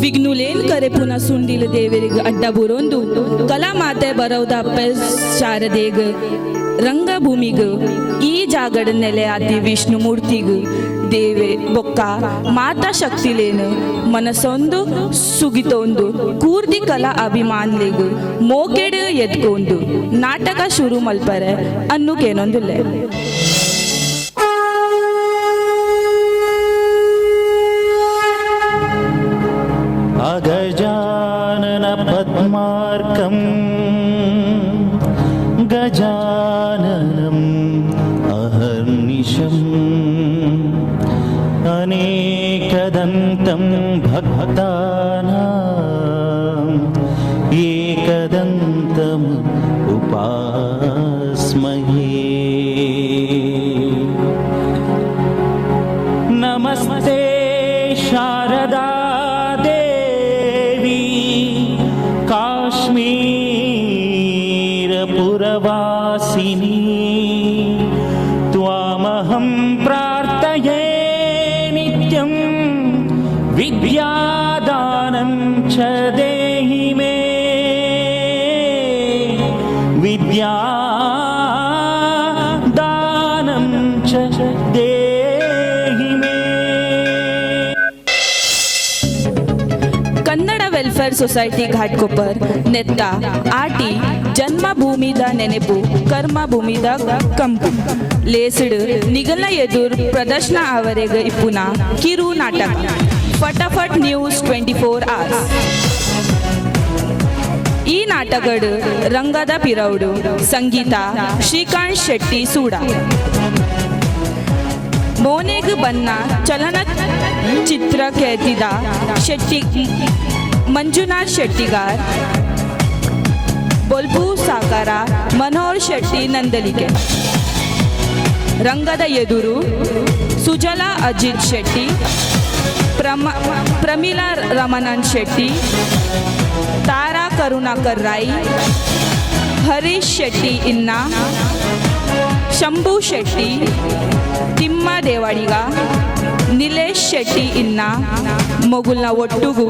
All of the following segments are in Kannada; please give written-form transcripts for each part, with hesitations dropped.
ವಿಘ್ನುಲೇನ್ ಕರೆ ಪುನಃ ಸುಂಡಿಲ ದೇವರಿಗೆ ಅಡ್ಡ ಬುರೊಂದು ಕಲಾ ಮಾತೆ ಬರೋದ ಶಾರದೇಗ ರಂಗಭೂಮಿಗ ಈ ಜಾಗಡ ನೆಲೆ ಆತಿ ವಿಷ್ಣು ಮೂರ್ತಿಗ ದೇವೆ ಬೊಕ್ಕ ಮಾತಾ ಶಕ್ತಿಲೇನು ಮನಸ್ಸೊಂದು ಸುಗಿತೊಂದು ಕೂರ್ದಿ ಕಲಾ ಅಭಿಮಾನ್ಲಿಗ ಮೋಕೆಡ್ ಎದ್ಕೊಂಡು ನಾಟಕ ಶುರು ಮಲ್ಪರೆ ಅನ್ನುಕೇನೊಂದುಲ್ಲೆ. ಗಜಾನನ ಪದ್ಮಾರ್ಕಂ ಗಜಾನನಂ ಅಹರ್ನಿಶಂ ಅನೇಕದಂತಂ ಭಕ್ತಾನಾಂ ಏಕದಂತಂ ಉಪಾಸ್ಮಹೇ. ನಮಸ್ತೆ ಶಾರದಾ ಕಾಶ್ಮೀರಪುರವಾಸಿನಿ ತ್ವಾಮಹಂ ಪ್ರಾರ್ಥಯೇ ನಿತ್ಯಂ ವಿದ್ಯಾದಾನಂ ಚ ದೇಹಿ ಮೇ ವಿದ್ಯಾದಾನಂ ಚ ದೇಹಿ ಮೇ. ಕನ್ನಡ ವೆಲ್ಫೇರ್ ಸೊಸೈಟಿ ಘಾಟ್ಕೊಪ್ಪರ್ ನೆತ್ತ ಆಟಿ ಜನ್ಮಭೂಮಿದ ನೆನೆಪು ಕರ್ಮಭೂಮಿದ ಕಂಪು ಲೇಸಿಡ್ ನಿಗಲ ಎದುರ್ ಪ್ರದರ್ಶನ ಅವರೆಗ ಇಪ್ಪುನ ಕಿರು ನಾಟಕ ಫಟಾಫಟ್ ನ್ಯೂಸ್ 24 hours. ಈ ನಾಟಕಡು ರಂಗದ ಪಿರೌಡು ಸಂಗೀತ ಶ್ರೀಕಾಂತ್ ಶೆಟ್ಟಿ ಸೂಡ ಮೋನೆಗ್ ಬನ್ನ ಚಲನಚಿತ್ರ ಕೆತ್ತಿದ ಶೆಟ್ಟಿ ಮಂಜುನಾಥ್ ಶೆಟ್ಟಿಗಾರ್ ಬೊಲ್ಬು ಸಾಕಾರ ಮನೋಹರ್ ಶೆಟ್ಟಿ ನಂದಲಿಕೆ. ರಂಗದ ಎದುರು ಸುಜಲಾ ಅಜಿತ್ ಶೆಟ್ಟಿ ಪ್ರಮೀಳಾ ರಮಣನ್ ಶೆಟ್ಟಿ ತಾರಾ ಕರುಣಾಕರ್ ರಾಯ್ ಹರೀಶ್ ಶೆಟ್ಟಿ ಇನ್ನ ಶಂಭು ಶೆಟ್ಟಿ ತಿಮ್ಮ ದೇವಾಡಿಗ ನಿಲೇಶ್ ಶೆಟ್ಟಿ ಇನ್ನ ಮೊಗುಲ್ನ ಒಟ್ಟುಗು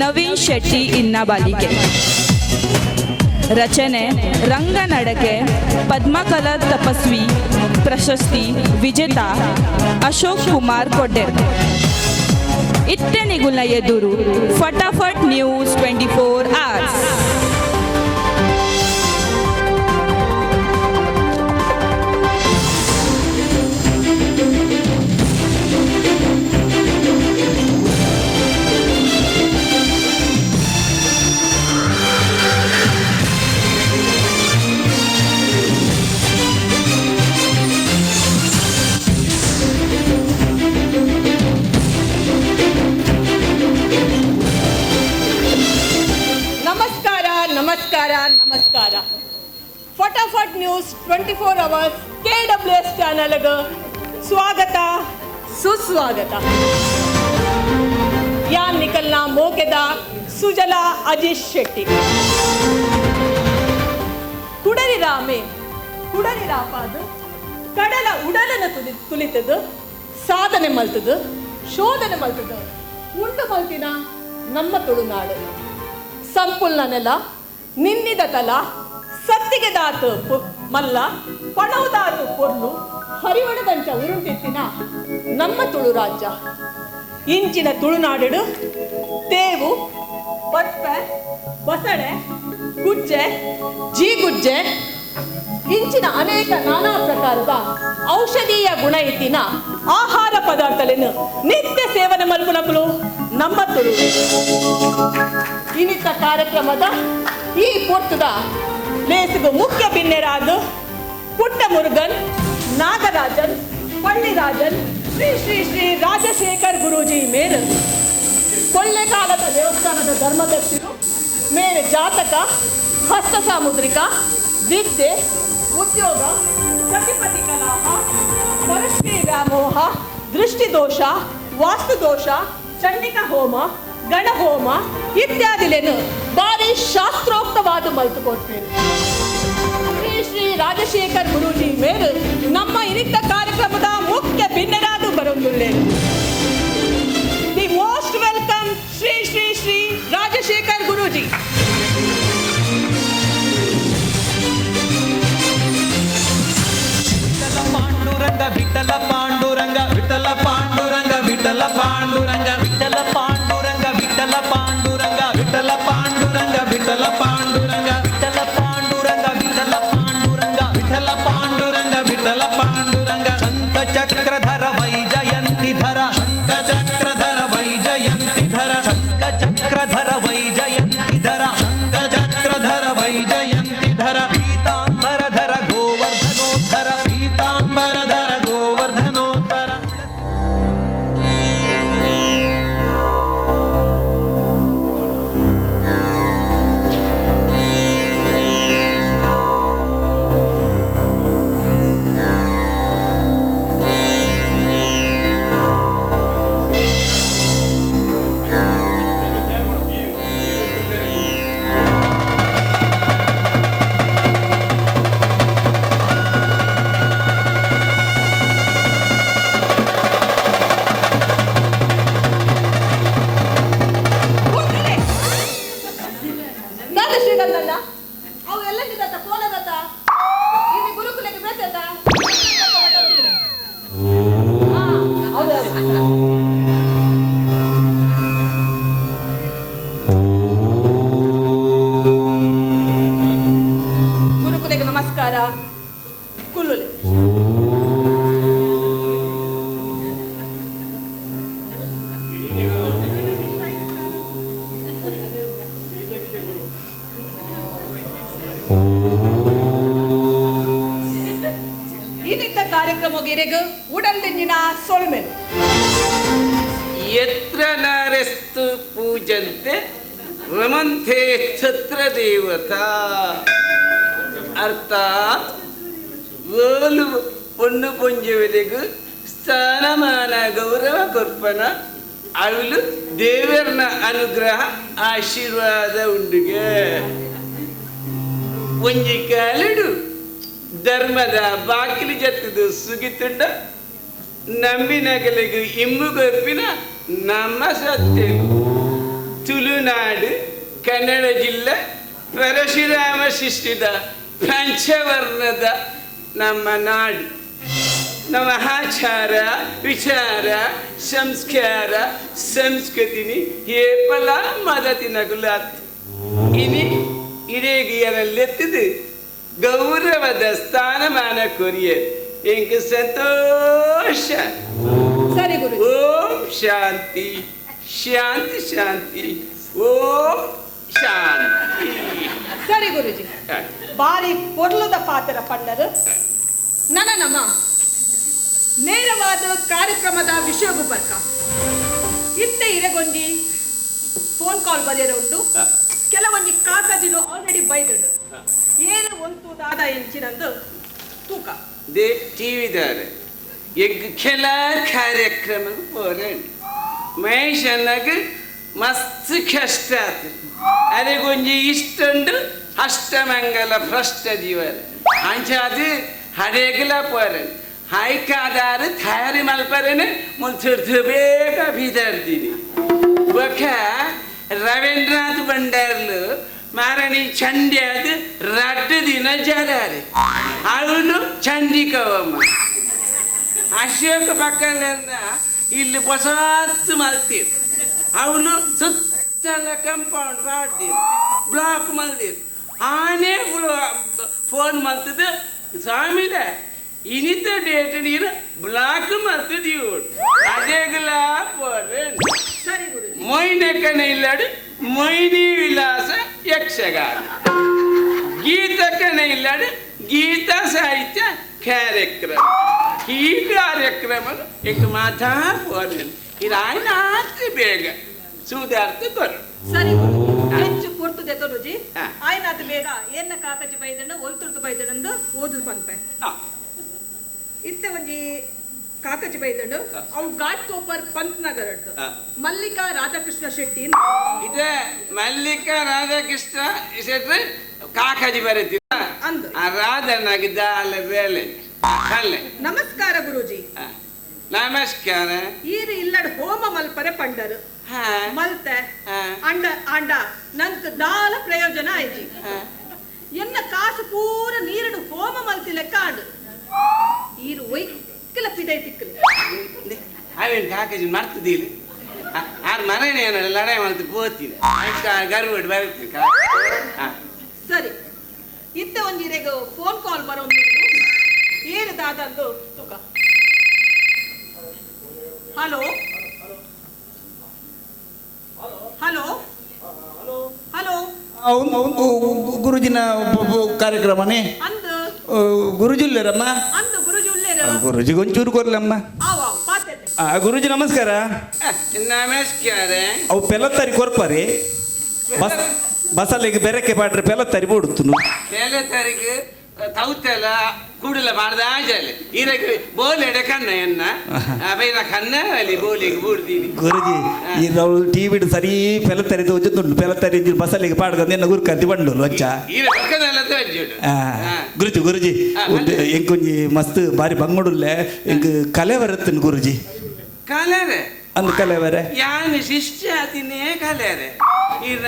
ನವೀನ್ ಶೆಟ್ಟಿ ಇನ್ನ ಬಾಲಿಕೆ. ರಚನೆ ರಂಗನಡಕೆ ಪದ್ಮಕಲಾ ತಪಸ್ವಿ ಪ್ರಶಸ್ತಿ ವಿಜೇತ ಅಶೋಕ್ ಕುಮಾರ್ ಕೊಡ್ಡೆರ್. ಇತ್ತೆ ನಿಗುಲ್ನ ಎದುರು ಫಟಾಫಟ್ ನ್ಯೂಸ್ 24 hours. ನಮಸ್ಕಾರ. ಫಟಾಫಟ್ ನ್ಯೂಸ್ 24 hours KWS ಚಾನಲ್ಗೆ ಸ್ವಾಗತ ಸುಸ್ವಾಗತ. ಯಾನ್ ನಿಕಲ್ನ ಮೋಕೆದ ಸುಜಲಾ ಅಜಿತ್ ಶೆಟ್ಟಿ ಕುಡರಿ ರಾಮೆ ಕುಡರಿ ರಾಪಾದು ಕಡಲ ಉಡಲನ ತುಲಿತದು ಸಾಧನೆ ಮಲ್ತದು ಶೋಧನೆ ಮಲ್ತದು ಉಂಡು ಮಲ್ತಿನ ನಮ್ಮ ತುಳುನಾಡು ಸಂಪುಲ್ನ ನೆಲ ನಿನ್ನಿದ ತಲ ಸತ್ತಿಗೆ ದಾತು ಮಲ್ಲ ಪಣವುದಾತು ಪೊರ್ಲು ಹರಿವಣದಂಚ ಉರುಂಟಿತ್ತಿನ ನಮ್ಮ ತುಳು ರಾಜ್ಯ ಇಂಚಿನ ತುಳುನಾಡು ತೇವು ಬಟ್ಪೆ ಬಸಳೆ ಗುಜ್ಜೆ ಜೀಗುಜ್ಜೆ ಇಂಚಿನ ಅನೇಕ ನಾನಾ ಪ್ರಕಾರದ ಔಷಧೀಯ ಗುಣ ಇತ್ತಿನ ಆಹಾರ ಪದಾರ್ಥಗಳನ್ನು ನಿತ್ಯ ಸೇವನೆ ಮಲ್ಪುನಕಲು ನಮ್ಮ ತುಳು. ಇನ್ನಿತ ಕಾರ್ಯಕ್ರಮದ ಈ ಪೊರ್ತದ ಲೇಸಿಗೂ ಮುಖ್ಯ ಭಿನ್ನರಾದ ಪುಟ್ಟ ಮುರುಗನ್ ನಾಗರಾಜನ್ ಪಳ್ಳಿರಾಜನ್ ಶ್ರೀ ಶ್ರೀ ಶ್ರೀ ರಾಜಶೇಖರ್ ಗುರೂಜಿ ಮೇರು ಕೊಳ್ಳೆಕಾಲದ ದೇವಸ್ಥಾನದ ಧರ್ಮದರ್ಶಿರು ಮೇರೆ ಜಾತಕ ಹಸ್ತ ಸಾಮುದ್ರಿಕ ವಿದ್ಯೆ ಉದ್ಯೋಗ ಸತಿಪತಿ ಕಲಾಪ ಪರಶ್ರೀ ವ್ಯಾಮೋಹ ದೃಷ್ಟಿದೋಷ ವಾಸ್ತುದೋಷ ಚಂಡಿಕ ಹೋಮ ಗಣಹೋಮ ಇತ್ಯಾದಿಲೇನು ಬಾರಿ ಶಾಸ್ತ್ರೋಕ್ತವಾದ ಮಲ್ತುಕೊಡ್ತೇನೆ. ಶ್ರೀ ಶ್ರೀ ರಾಜಶೇಖರ್ ಗುರೂಜಿ ಮೇರು ನಮ್ಮ ಇನಿತ ಕಾರ್ಯಕ್ರಮದ ಮುಖ್ಯ ಭಿನ್ನರಾದ ಬರೊಂದುಲ್ಲೇನು. The most welcome Shri Shri Shri Vithala Panduranga Vithala Panduranga Vithala Panduranga Vithala Panduranga Vithala Panduranga Vithala Panduranga Vithala Panduranga Vithala Panduranga Vithala Panduranga ಶಂಖ ಚಕ್ರಧರ ವೈಜಯಂತಿಧರ ಶಂಖ ಚಕ್ರಧರ ವೈಜಯಂತಿಧರ ಶಂಖ ಚಕ್ರಧರ ವೈಜಯಂತಿಧರ ಶಂಖ ಚಕ್ರಧರ ವೈಜಯಂತಿಧರ ಪೀತಾಂಬರಧರ ಗೋವರ್ಧನೋದ್ಧರ ಪೀತಾಂಬರಧರ ಗೋವರ್ಧನೋದ್ಧರ ದಾದ ಶ್ರೀಗಂಧಣ್ಣ ಅವು ಎಲ್ಲ ನಿಂತ ಕೋಲದತ್ತ ಇಲ್ಲಿ ಗುರುಕುಲಕ್ಕೆ ಬೇಕದ ಗುರುಕುಲಕ್ಕೆ ನಮಸ್ಕಾರ ಕುಲ್ಲುಲೆ ಇನ್ನಿತ್ತ ಕಾರ್ಯಕ್ರಮಗಿರೆಗು ಉಡಲ್ದಿನ ಸೊಲ್ಮೆನು ಯತ್ರ ನಾರೆಸ್ತು ಪೂಜಂತೆ ರಮಂತೆ ಛತ್ರ ದೇವತಾ ಅರ್ಥಾತ್ ಓಲು ಪೊಣ್ಣು ಪೊಂಜುವಿಲೆಗು ಸ್ಥಾನಮಾನ ಗೌರವ ಕೊರ್ಪನ ಅವಳು ದೇವರನ ಅನುಗ್ರಹ ಆಶೀರ್ವಾದ ಉಂಡುಗೆ ಒಂಜಿ ಕಾಲಡು ಧರ್ಮದ ಬಾಕಿಲು ಜತ್ತದು ಸುಗಿತುಂಡ ನಂಬಿನಗಲಿಗೂ ಇಮ್ಮುಗೊಪ್ಪಿನ ನಮ್ಮ ಸತ್ಯ ತುಳುನಾಡು ಕನ್ನಡ ಜಿಲ್ಲೆ ಪರಶುರಾಮ ಸೃಷ್ಟಿದ ಪಂಚವರ್ಣದ ನಮ್ಮ ನಾಡು ನಮ್ಮ ಆಚಾರ ವಿಚಾರ ಸಂಸ್ಕಾರ ಸಂಸ್ಕೃತಿನಿ ಏಪಲ ಮದತಿನಗುಲಾತ್ ಇನಿ ಇರೇಗಿಯರಲ್ಲೆತ್ತಿದು ಗೌರವದ ಸ್ಥಾನಮಾನ ಕೊರಿಯ ಎಂಕ ಸಂತೋಷ ಸರಿ ಗುರು ಓಂ ಶಾಂತಿ ಶಾಂತಿ ಶಾಂತಿ ಓಂ ಶಾಂತಿ ಸರಿ ಗುರುಜಿ ಬಾರಿ ಪೊರ್ಲದ ಪಾತ್ರ ಪಂಡರು ನನ್ನ ನಮ್ಮ ನೇರವಾದ ಕಾರ್ಯಕ್ರಮದ ವಿಷಯಗೂ ಬರ್ಕ ಇತ್ತೆ ಇರಗೊಂಡಿ ಫೋನ್ ಕಾಲ್ ಬರೆಯರ ಉಂಟು ಕೆಲವೊಂದು ಕಾಗಜಿಲು ಆಲ್ರೆಡಿ ಬೈದಳು ಏನು ಒಂದು ದಾದ ಎಂಚಿನಂದು ತೂಕ ದೇ ಟಿವಿದಾರೆ ಎಗ್ ಕೆಲ ಕಾರ್ಯಕ್ರಮ ಪೋರಂడి ಮಹೇಶನ್ನಗ ಮಸ್ತ್ ಕಷ್ಟ ಆತು ಅದಕ್ಕೊಂಜಿ ಇಷ್ಟುಂಡು ಅಷ್ಟಮಂಗಲ ಭ್ರಷ್ಟ ಜೀವನ ಅಂಚಾದು ಹಡೇಗಲ ಪೋರಂడి ಹೈಕಾದಾರು ತಯಾರಿ ಮಲ್ಪರೇನೆ ಮುಂಚೆ ಬೇಗ ಬಿದರ್ದಿನಿ ఒక రవీంద్రనాథ్ బండార్లు మారని చండి అది రడ్డు దిన జరాలి అవును చండికవమ్మ ಅಶೋಕ ಪಕ್ಕದಿಂದ ಇಲ್ಲಿ ಹೊಸ ಮಲ್ತೀರ್ ಅವನು ಸುತ್ತಲ ಕಂಪೌಂಡ್ ಮಾಡ್ತೀರ್ ಬ್ಲಾಕ್ ಮಲ್ತೀರ್ ಆನೆ ಫೋನ್ ಮಲ್ತದ ಸ್ವಾಮಿದ ಇನಿತ ಡೇಟ್ ನೀನು ಬ್ಲಾಕ್ ಮಲ್ತದ ಇವಳು ಅದೇಗಲ ಪೋರೇನ್ ಸರಿ ಗುರುಜಿ ಮೊಯ್ನಕನ ಇಲ್ಲಡು ಮೊಯ್ನಿ ವಿಲಾಸ ಯಕ್ಷಗಾನ ಗೀತಕನ ಇಲ್ಲಡು ಗೀತ ಸಾಹಿತ್ಯ ಕಾರ್ಯಕ್ರಮ ಈ ಕಾರ್ಯಕ್ರಮ एक ಮಾತಾ ಪೋರೇನ್ ಇದು ಆಯ್ನ ಆತ್ರಿ ಬೇಗ ಸುಧಾರ್ಥ ಕೊರು ಸರಿ ಹೆಚ್ಚು ಕೊಡ್ತದೆ ಗುರುಜಿ ಆಯ್ನಾದ ಬೇಗ ಏನ ಕಾಕಜಿ ಬೈದಣ್ಣ ಒಲ್ತುರ್ದು ಬೈದಣ್ಣಂದು ಓದು ಪಂಪೆ ಇತ್ತೆ ಒಂಜಿ ಕಾಕಜಿ ಬೈದಣ್ಣು ಅವು ಘಾಟ್ ಕೋಪರ್ ಪಂತ್ ನಗರದ್ದು ಮಲ್ಲಿಕಾ ರಾಧಾಕೃಷ್ಣ ಶೆಟ್ಟಿ ಇದೆ ಮಲ್ಲಿಕಾ ರಾಧಾಕೃಷ್ಣ ಹೆಸರು ಕಾಕಜಿ ಬರೀತೀರ ಅಂದು ಆ ರಾಧನಾಗಿದ್ದ ಅಲ್ಲ ಬೇಳೆ ಅಲ್ಲೇ ನಮಸ್ಕಾರ ಗುರುಜಿ ನಮಸ್ಕಾರ ಈರು ಇಲ್ಲಡ್ ಹೋಮ ಮಲ್ಪರೆ ಪಂಡರು ಮಲ್ತೆ ಅಂಡ ಅಂಡ ನಂಕ್ ದಾಲ ಪ್ರಯೋಜನ ಆಯ್ಜಿ ಎನ್ನ ಕಾಸು ಪೂರ ನೀರಡು ಹೋಮ ಮಲ್ತಿ ಲೆಕ್ಕ ಆಂಡು ಈರು ಒಯ್ಕಲ ಪಿದೈ ತಿಕ್ಕಲಿ ಅವೇನು ಕಾಕಜಿ ಮರ್ತದಿಲ್ಲ ಆರು ಮನೇನೆ ಏನಲ್ಲ ಲಡಾಯಿ ಮಾಡ್ತು ಪೋತೀನಿ ಗರ್ವಡ್ ಬರುತ್ತೆ ಸರಿ ಇತ್ತ ಒಂಜಿರೆಗ ಫೋನ್ ಕಾಲ್ ಬರೋದು ಏನು ದಾದಂದು ತುಕ ಹಲೋ ಹಲೋ ಹಲೋ ಗುರುಜಿನ ಕಾರ್ಯಕ್ರಮನೇ ಅಂದು ಗುರುಜಿಲ್ಲರಮ್ಮ ಅಂದು ಗುರುಜಿ ಉಳ್ಳೇರು ಗುರುಜಿಗೆ ಒಂಚೂರು ಕೊರ್ಲಮ್ಮ ಆವ ಪಾತೆತೆ ಗುರುಜಿ ನಮಸ್ಕಾರ ನಮಸ್ಕಾರ ಅವು ಪೆಲತ್ತರಿ ಕೊರ್ಪರಿ ಬಸಲ್ಲಿಗೆ ಬೆರಕೆ ಪಾಡ್ರೆ ಪೆಲತ್ತರಿ ಬೋಡುತ್ತುನು ಬೇಲೆ ತಾರೀಕು ತೌತೆಲ್ಲ ಕೂಡಲ ಮಾಡ್ದ ಆಜಾಲೆ ಈರಕ್ಕೆ ಬೋಲೆಡೆ ಕನ್ನ ಎನ್ನ ಬೈನ ಕನ್ನ ಅಲ್ಲಿ ಬೋಲಿಗೆ ಬೂಡ್ತೀನಿ ಗುರುಜಿ ಈ ನಾವು ಟಿವಿ ಸರಿ ಪೆಲತ್ತರಿ ತೋಜುಂಡು ಪೆಲತ್ತರಿ ಬಸಲ್ಲಿಗೆ ಪಾಡ್ಕೊಂಡು ಎನ್ನ ಗುರ್ಕಂತಿ ಬಂಡೋಲು ಅಚ್ಚ ಈರ ಪಕ್ಕದಲ್ಲ ತಜ್ಜುಡು ಗುರುಜಿ ಎಂಕೊಂಜಿ ಮಸ್ತ್ ಬಾರಿ ಬಂಗುಡುಲ್ಲೆ ಎಂಕ್ ಕಲೆ ಬರುತ್ತನ್ ಗುರುಜಿ ಕಲರೆ ಅಂದ್ ಕಲೆ ಬರೆ ಯಾನು ಶಿಷ್ಯ ತಿನ್ನೇ ಕಲರೆ ಇರ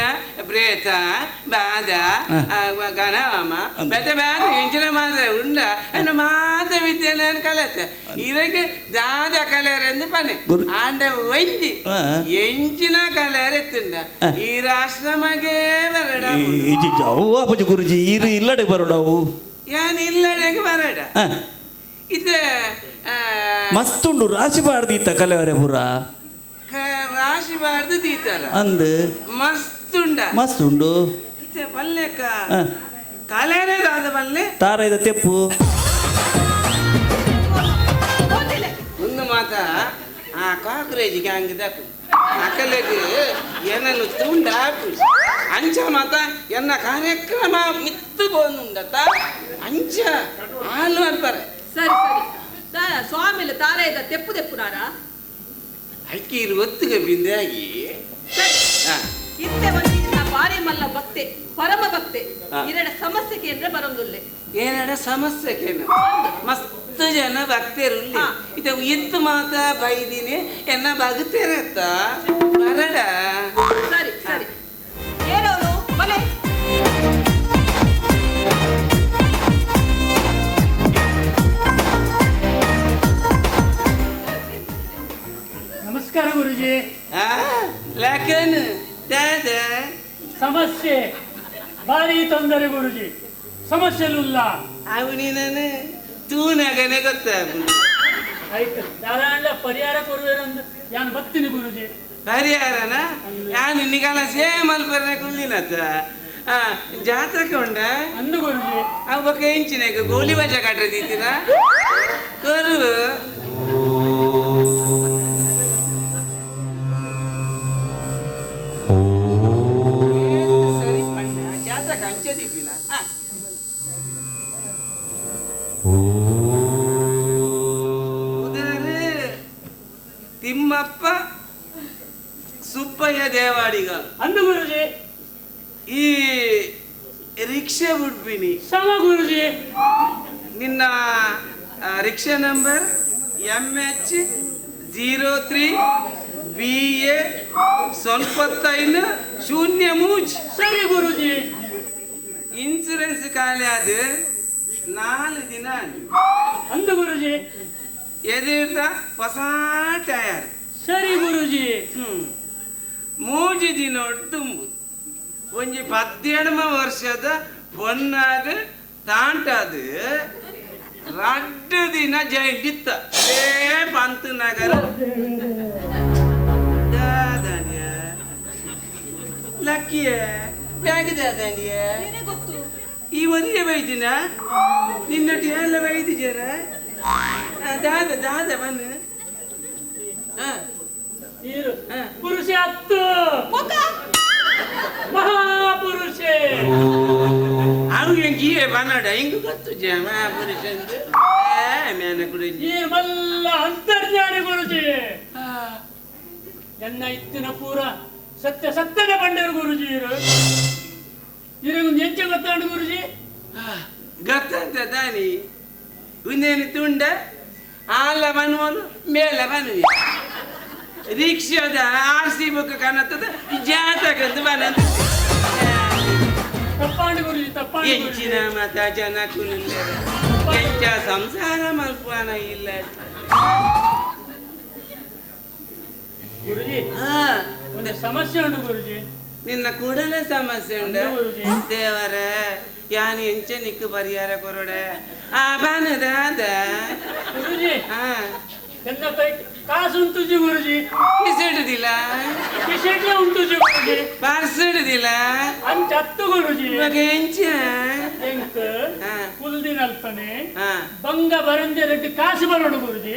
ಪ್ರೇತ ಬಾದ ಗಣಮ ಬೇತೆ ಬೇರೆ ಎಂಚಿನ ಮಾತ್ರ ಉಂಡ ಅನ್ನು ಮಾತ ವಿದ್ಯಾಲಯ ಕಲತೆ ಇದಕ್ಕೆ ದಾದ ಕಲರ್ ಎಂದು ಪನೆ ಆಂಡ ಒಂಜಿ ಎಂಚಿನ ಕಲರ್ ಎತ್ತುಂಡ ಈ ರಾಷ್ಟ್ರಮಗೆ ಬರಡ ಅವು ಅಪ್ಪಜಿ ಗುರುಜಿ ಇರು ಇಲ್ಲಡೆ ಬರೋಡವು ಯಾನ್ ಇಲ್ಲಡೆಗೆ ಬರಡ ಇದು ಮಸ್ತುಂಡು ರಾಶಿ ಬಾಡ್ದಿತ್ತ ಕಲೆವರೆ ಪೂರ ರಾಶಿ ಬಾರ್ದು ತೀತಲ್ಲ ಅಂದ್ ಮಸ್ತುಂಡ ಮಸ್ತುಂಡು ಇದು ಪಲ್ಲೆಕ್ಕ ಕಲೆರೇ ದಾದ ಪಲ್ಲೆ ತಾರೈದ ತೆಪ್ಪು ಒಂದು ಮಾತ ಆ ಕಾಕ್ರೇಜಿಗೆ ಹಂಗೆ ದಕ್ಕು ಅಕಲೆಗೆ ಏನನ್ನು ತುಂಡ ಅಂಚ ಮಾತ ಎನ್ನ ಕಾರ್ಯಕ್ರಮ ಮಿತ್ತು ಬಂದುಂಡತ ಅಂಚ ಹಾಲು ಅನ್ಪರೆ ಸರಿ ಸರಿ ಸ್ವಾಮಿಲು ತಾರೆದ ತೆಪ್ಪು ತೆಪ್ಪುನಾರ ಅಕ್ಕಿ ಇರು ಒತ್ತಿಗೆ ಬಿಂದಾಗಿ ಇತ್ತೆ ಒಂದಿನ ಬಾರಿ ಮಲ್ಲ ಭಕ್ತೆ ಪರಮ ಭಕ್ತೆ ಇರಡ ಸಮಸ್ಯೆ ಕೇಂದ್ರ ಬರೋದಿಲ್ಲೆ ಏನಡ ಸಮಸ್ಯೆ ಕೇನ ಮಸ್ತ್ ಜನ ಭಕ್ತರುಲ್ಲಿ ಇದು ಇತ್ತು ಮಾತ ಬೈದಿನಿ ಎನ್ನ ಭಕ್ತರತ್ತ ಬರಡ ಸರಿ ಸರಿ ಏನವರು ಬಲೆ ನಮಸ್ಕಾರ ಗುರುಜಿ ಲಕನ್ ದಾದ ಸಮಸ್ಯೆ ಭಾರಿ ತೊಂದರೆ ಗುರುಜಿ ಸಮಸ್ಯೆಲ್ಲ ಅವನಿನ ತೂನಗನೆ ಗೊತ್ತಾಗ್ಬಿಡು ಆಯ್ತು ದಾದಾಂಡ ಪರಿಹಾರ ಕೊಡುವೇನಂದು ಯಾನ್ ಬರ್ತೀನಿ ಗುರುಜಿ ಪರಿಹಾರನ ಯಾನು ನಿಗಲ ಸೇಮಲ್ ಬರ್ರೆ ಕುಳ್ಳಿನತ್ತ ಜಾತಕ ಉಂಡ ಅಂದು ಗುರುಜಿ ಅವ ಎಂಚಿನಾಗ ಗೋಲಿ ಬಜ ಕಟ್ಟದಿದ್ದೀರ ಕರು ಸರಿ ಜಾತಕ ಅಂಚದಿಪ್ಪಿನ ತಿಮ್ಮಪ್ಪ ಸುಬ್ಬಯ್ಯ ದೇವಾಡಿಗ ಅಂದು ಗುರುಜಿ ಈ ರಿಕ್ಷಾ ಬಿಡ್ಬಿನಿ ಸಮ ಗುರುಜಿ ನಿನ್ನ ರಿಕ್ಷಾ ನಂಬರ್ MH03 BA 95 ಸರಿ ಗುರುಜಿ ಇನ್ಸೂರೆನ್ಸ್ ಖಾಲಿ ಆದ 4 ದಿನ ಅಂದು ಗುರುಜಿ ಎದಿರ್ದ ಹೊಸ ಟಯರ್ ಸರಿ ಗುರುಜಿ 3 ದಿನ ತುಂಬು ಒಂಜಿ 17 ವರ್ಷದ ಪೊನ್ನಾಗ ತಾಂಟಾದ 2 ದಿನ ಜೈಲಿತ್ತ ಪಂತ ನಗರ ದಾದಾಂಡಿಯ ಲಕ್ಕಿಯ ಬ್ಯಾಗ್ ದಾದಾಂಡಿಯ ಗೊತ್ತು ಈ ಒಂದೇ ಬೈದಿನ ನಿನ್ನೊಟ್ಟು ಎಲ್ಲ ಬೈದಿದ್ದೀರ ದಾದ ದಾದ ಬನ್ನು ಪುರುಷ ಹತ್ತು ಮಹಾಪುರುಷೇ ಅವ್ಗೆ ಗೀವೆ ಬನ್ನಡ ಹಿಂಗ ಗೊತ್ತು ಮಹಾಪುರುಷ ಮೇನ ಕುಡಿಂಜಿ ಈ ಮಲ್ಲ ಅಂತರ್ಜಾನಿ ಗುರುಜಿ ಎನ್ನ ಇತ್ತಿನ ಪೂರ ಸತ್ಯದ ಬಂಡರು ಗುರುಜಿ ಇರೊಂದು ಎಂಚ ಗೊತ್ತಾಂಡು ಗುರುಜಿ ಗೊತ್ತಂತ ದಾನಿ ಉಂದೇನು ತುಂಡ ಆಲ ಬನ್ನುವನು ಮೇಲೆ ಬನ್ನುವಿ ರಿಕ್ಷಾದ RC ಬುಕ್ ಕಾಣತ್ತದ ಜಾತಕಂತ ಬನಂತ ತಪ್ಪಾಂಡು ಗುರುಜಿ ತಪ್ಪಾಂಡು ಎಂಚಿನ ಮತ ಜನ ಕುಲಿಲ್ಲ ಎಂಚ ಸಂಸಾರ ಮಲ್ಪನ ಇಲ್ಲ ಗುರುಜಿ ಹಾ ಒಂದು ಸಮಸ್ಯೆ ಉಂಟು ಗುರುಜಿ. ನಿನ್ನ ಕೂಡಲೇ ಸಮಸ್ಯೆ ಉಂಟು ಅಂದು ಗುರುಜಿ. ದೇವರೇ ಯಾನ್ ಎಂಚೆ ನಿಕ್ಕು ಪರಿಹಾರ ಕೊರಡೆ ಆ ಬಾನದ ಗುರುಜಿ ಹಾ ಎನ್ನ ಕೈ ಕಾಸು ಉಂಟುಜಿ ಗುರುಜಿ. ಕಿಸಿಡುದಿಲ್ಲ ಕಿಶೆಟ್ಲೆ ಉಂಟುಜಿ ಗುರುಜಿ. ಪಾರ್ಸಿಡುದಿಲ್ಲ ಅಂಚ ಹತ್ತು ಗುರುಜಿ. ಇವಾಗ ಎಂಚ ಎಂಕ್ ಹಾ. ಕುಲ್ದಿನಲ್ಪನೆ ಹಾ ಬಂಗ ಬರಂದೆ ರೆಡ್ಡಿ ಕಾಸು ಬರೋಡು ಗುರುಜಿ.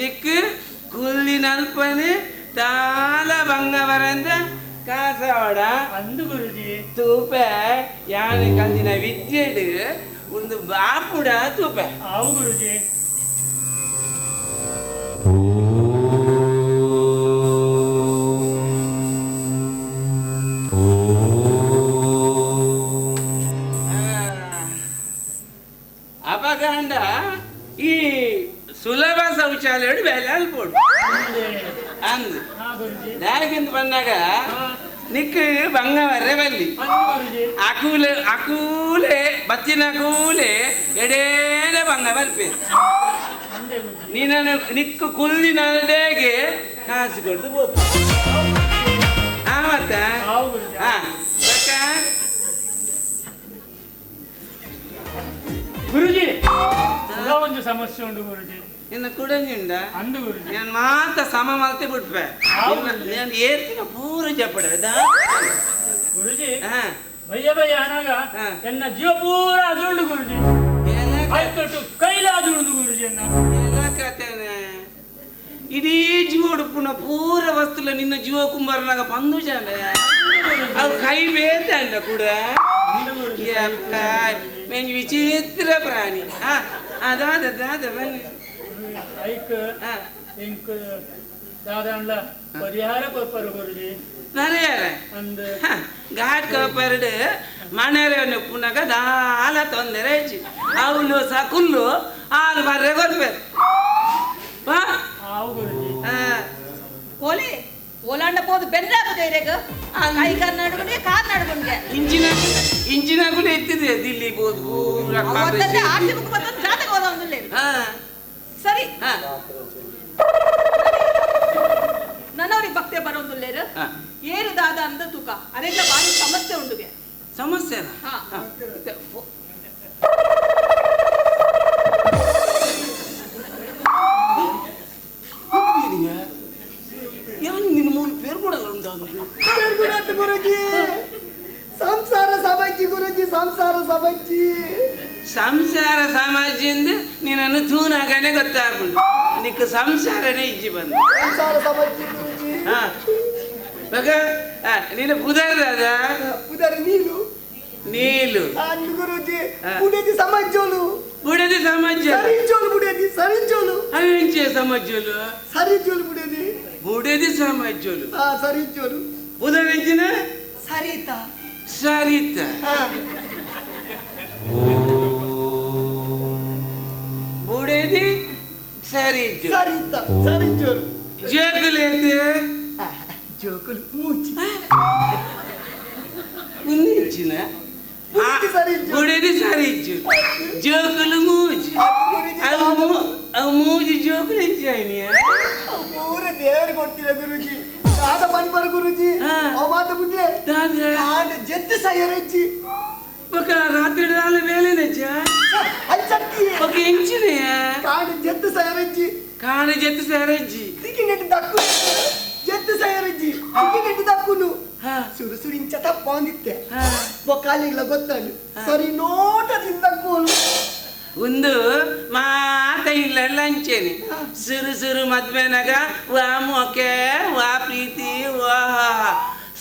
ನಿಕ್ಕು ಕುಲ್ಲಿನಲ್ಪನೆ ತಾಲ ಬಂಗ ಬರಂದ ಕಾಸವಾಡ ಅಂದು ಗುರುಜಿ. ತೂಪೆ ಯಾನ ಕಂದಿನ ವಿದ್ಯೆಡು ಒಂದು ಬಾಪುಡ ತೂಪೆ ಆವು ಗುರುಜಿ. ಅಪಗಂಡ ಈ ಸುಲಭ ಶೌಚಾಲಯ ಬೆಲೆ ಅಲ್ಪೋಡು ಅಂದು ಹಾ ಗುರುಜಿ. ದಾಗಿಂದ ಬಂದಾಗ ನಿಕ್ಕು ಬಂಗ ಬರ್ರೆ ಬಲ್ಲಿ ಅಂದು ಗುರುಜಿ. ಅಕೂಲೆ ಬತ್ತಿನ ಕೂಲೆ ಎಡೇನೆ ಬಂಗ ಬರ್ಪೆ ಅಂದೆ ಗುರುಜಿ. ನೀನು ನಿಕ್ಕು ಕುಲ್ಲಿನಲ್ದೇಗೆ ಕಾಸು ಕೊಡ್ದು ಬೋದು ಮತ್ತ ಆವು ಗುರುಜಿ. ಹಾ ಬಕ್ಕ ಗುರುಜಿ ಕೂಡ ಒಂದು ಸಮಸ್ಯೆ ಉಂಟು ಗುರುಜಿ. ಇನ್ನು ಕುಡಂಜಿಂದ ಅಂದು ಗುರುಜಿ. ನಾನು ಮಾತ ಸಮ ಮಲ್ತೆ ಬಿಟ್ಪೆ ಹೌದು. ನಾನು ಏರ್ತಿನ ಪೂರ ಜಪ್ಪಡೆ ಗುರುಜಿ ಹಾ ಭಯ್ಯ ಭಯ್ಯ ಅನಾಗ ಹಾ. ಎನ್ನ ಜೀವ ಪೂರ ಅದುಂಡು ಗುರುಜಿ. ಆಯ್ತು ಕೈಲಾದು ಉಂಟು ಗುರುಜಿ. ಎನ್ನ ಕಥೆನೆ ಇಡೀ ಜೀವ ಉಡುಪುನ ಪೂರ ವಸ್ತುಲ ನಿನ್ನ ಜೀವ ಕುಂಬಾರನಾಗ ಬಂದು ಜಾನೆ ಅವು ಕೈ ಬೇತಂಡ ಕೂಡ ಯಪ್ಪ ಮೇನ್ ವಿಚಿತ್ರ ಪ್ರಾಣಿ ಹಾ ಅದಾದ ಬನ್ನಿ ಐಕ್ ಹಾ ಇಂಕ್ ದಾದಾಂಡ್ಲ ಪರಿಹಾರ ಕೊಪ್ಪರು ಗುರುಜಿ. ನರೇರೆ ಅಂದ್ ಘಾಟ್ ಕಪರ್ಡ್ ಮನೆಯನ್ನು ಪುನಗ ದಾಲ ತೊಂದರೆ ಹೆಚ್ಚು ಅವಳು ಸಕುಲ್ಲು ಹಾಲು ಬರ್ರೆ ಬರ್ಬೇಕು ವಾ ಆವು ಗುರುಜಿ. ಓಲಿ ಓಲಾಂಡ ಪೋದು ಬೆನ್ನಾಗುದು ಇರೇಗ ಕೈ ಕಾರ್ ನಡುಗುಂಡೆ ಕಾರ್ ನಡುಗುಂಡೆ ಇಂಚಿನ ಕೂಡ ಎತ್ತಿದೆ ದಿಲ್ಲಿ ಬೋದು ಪೂರ ಅವತ್ತಲ್ಲೇ ಆರ್ಸಿ ಮುಖ ಬರ್ತಂದು ಜಾತಕ ಹೋದ ಒಂದಿಲ್ಲ ಹಾ ಸರಿ ಹಾ ನನ್ನವ್ರಿಗೆ ಭಕ್ತಿ ಬರೋದಿಲ್ಲೇರು ಹಾ. ಏನು ದಾದ ಅಂದ ತೂಕ ಅದೆಲ್ಲ ಬಾರಿ ಸಮಸ್ಯೆ ಉಂಡುಗೆ. ಸಮಸ್ಯೆನಾ ಹಾ. ಹಾ. ನಿನ್ನ ಮೂರು ಪೇರು ಕೊಡಲ್ಲ ಉಂಟು ಗುರುಜಿ ಸಂಸಾರ ಸಮಜ್ಜಿ ಗುರುಜಿ ಸಂಸಾರ ಸಮಜ್ಜಿ ಸಂಸಾರ ಸಮಾಜದಿಂದ ನೀನನ್ನು ತೂನಾಗನೆ ಗೊತ್ತಾಗ್ಬಿಡು ನಿಕ್ಕ ಸಂಸಾರನೇ ಇಜ್ಜಿ ಬಂದು ಸಂಸಾರ ಸಮಜ್ಜಿ ಗುರುಜಿ ಹಾ ಮಗ ನೀನು ಪುದರ್ದಾದ ಉದರ ನೀನು ನೀಲು ಅಂದು ಗುರುಜಿ ಹಾ. ಬುಡದಿ ಸಮಜ್ಜೋಲು ಬುಡದಿ ಸಮಾಜ ಸರಿಂಜೋಲು ಬುಡದಿ ಸರಿಂಜೋಲು ಅವೆಂಚೆ ಸಮಾಜಲು ಸರಿಂಜೋಲು ಬುಡದಿ ಬುಡದಿ ಸಮಾಜಲು ಹಾ ಸರಿಂಜೋಲು ಬುಧವೆಂಚಿನ ಸರಿತ ಸರಿತ ಹಾ ಬುಡದಿ ಸರಿತು ಸರಿತ ಸರಿಂಜೋಲು ಜೇಕುಲೇತೆ ಜೋಕುಲು ಮೂಚಿ ಮುಂದಿಂಚಿನ ಬುಡದಿ ಸರಿಂಜೋಲು ಬುಡದಿ ಸರಿಜು ಜೋಕುಲು ಮೂಜು ಅವು ಮೂಜು ಜೋಕುಲು ಎಂಚಾಯ್ನಿಯ ಪೂರ ದೇವರು ಕೊಡ್ತೀರ ಗುರುಜಿ ದಾದ ಪನ್ಪರ ಗುರುಜಿ ಹಾ. ಅವ ಮಾತ ಬಿಟ್ರೆ ದಾದ ಆಂಡ ಜೆತ್ತು ಸಯರಜ್ಜಿ ఒక రాత్రి రాళ్ళు వేలేనచ్చా ಅಚ್ಚತ್ತಿ ఒక ఎంచినయా ಕಾಂಡ ಜೆತ್ತು ಸಯರಜ್ಜಿ కాని జెత్తు సరజ్జి తికినెట్టు దక్కు జెత్తు సయరజ్జి తికినెట్టు దక్కును ಸುರುಸುರಿಂಚ ತಪ್ಪಂದಿತ್ತೆ ಬೊಕ್ಕಾಲಿಗ್ಲ ಗೊತ್ತಾಳು ಸರಿ ನೋಟದಿಂದ ದಕ್ಕುವನು ಒಂದು ಮಾತ ಇಲ್ಲ ಲಂಚೇನಿ ಸುರು ಸುರು ಮದ್ವೆನಾಗ ವಾ ಮೊಕೆ ವಾ ಪ್ರೀತಿ ವಾ